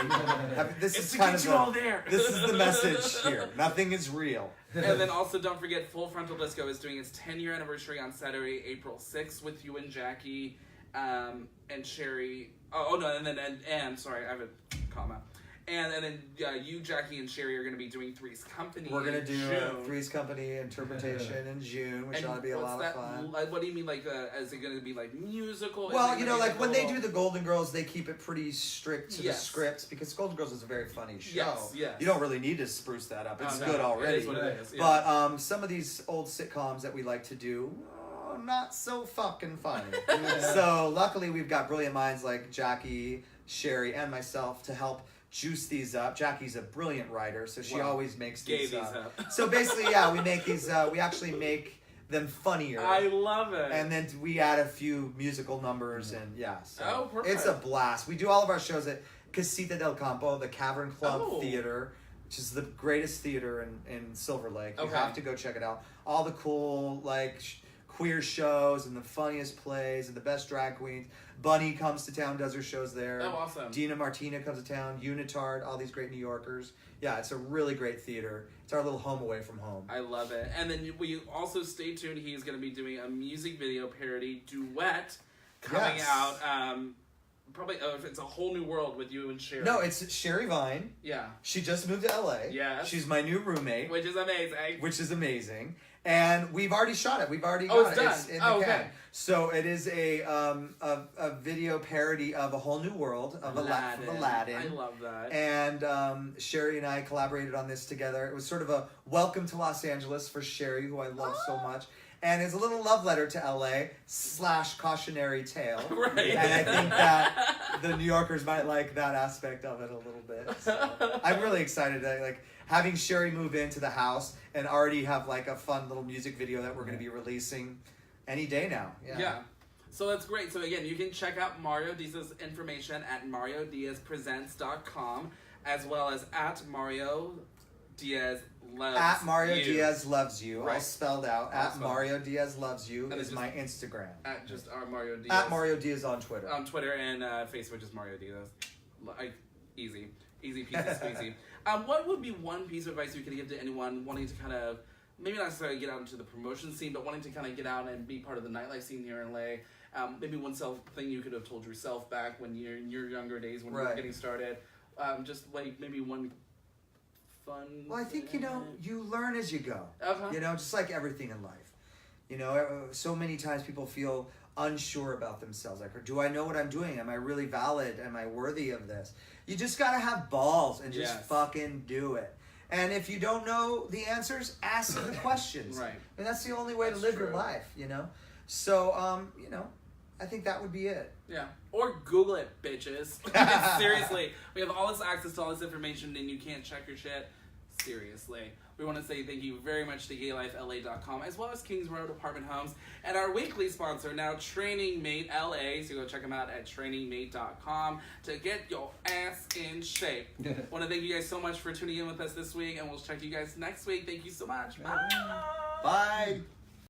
This is kind of all there. This is the message here. Nothing is real. And then also don't forget, Full Frontal Disco is doing its 10-year anniversary on Saturday, April 6th with you and Jackie and Sherry. Sorry, I have a comma. And then you, Jackie, and Sherry are going to be doing Three's Company. We're going to do Three's Company Interpretation in June, which ought to be a lot of fun. What do you mean, like, is it going to be, like, musical? Well, you know, like, when they do the Golden Girls, they keep it pretty strict to the scripts, because Golden Girls is a very funny show. Yes. You don't really need to spruce that up. It's good already. It is what it is. Yeah. But some of these old sitcoms that we like to do, not so fucking funny. So, luckily, we've got brilliant minds like Jackie, Sherry, and myself to help juice these up. Jackie's a brilliant writer, so she always makes these up. So basically, we make these, we actually make them funnier. I love it. And then we add a few musical numbers, and so perfect. It's a blast. We do all of our shows at Casita del Campo, the Cavern Club Theater, which is the greatest theater in Silver Lake. You have to go check it out. All the cool, like, queer shows and the funniest plays and the best drag queens. Bunny comes to town, does her shows there. Oh, awesome. Dina Martina comes to town, Unitard, all these great New Yorkers. Yeah, it's a really great theater. It's our little home away from home. I love it. And then we also stay tuned. He's going to be doing a music video parody duet coming out. Probably, it's a whole new world with you and Sherry. No, it's Sherry Vine. Yeah. She just moved to LA. Yes. She's my new roommate. Which is amazing. And we've already shot it. We've already got it. Done. It's in the can. So it is a video parody of A Whole New World of Aladdin. I love that. And Sherry and I collaborated on this together. It was sort of a welcome to Los Angeles for Sherry, who I love so much. And it's a little love letter to LA / cautionary tale. Right. And I think that the New Yorkers might like that aspect of it a little bit. So I'm really excited to having Sherry move into the house and already have like a fun little music video that we're going to be releasing any day now. Yeah. So that's great. So again, you can check out Mario Diaz's information at mariodiazpresents.com, as well as at Mario Diaz Loves At Mario You. Diaz Loves You, Right. all spelled out. At spelled. Mario Diaz Loves You And is it's my Instagram. At just our Mario Diaz. At Mario Diaz on Twitter. On Twitter and Facebook, just Mario Diaz. Like, easy peasy squeezy. What would be one piece of advice you could give to anyone wanting to kind of, maybe not necessarily get out into the promotion scene, but wanting to kind of get out and be part of the nightlife scene here in LA? Maybe one thing you could have told yourself back when you're in your younger days when you were getting started. Just like maybe one fun. Well, I think, you learn as you go. Okay. Just like everything in life. So many times people feel unsure about themselves. Like, do I know what I'm doing? Am I really valid? Am I worthy of this? You just gotta have balls and just fucking do it. And if you don't know the answers, ask the questions. Right. And that's the only way to live your life, So, I think that would be it. Yeah. Or Google it, bitches. Seriously. We have all this access to all this information and you can't check your shit. Seriously. We want to say thank you very much to GayLifeLA.com, as well as Kings Road Apartment Homes, and our weekly sponsor, now Training Mate LA. So go check them out at trainingnmate.com to get your ass in shape. Want to thank you guys so much for tuning in with us this week, and we'll check you guys next week. Thank you so much. Bye. Bye.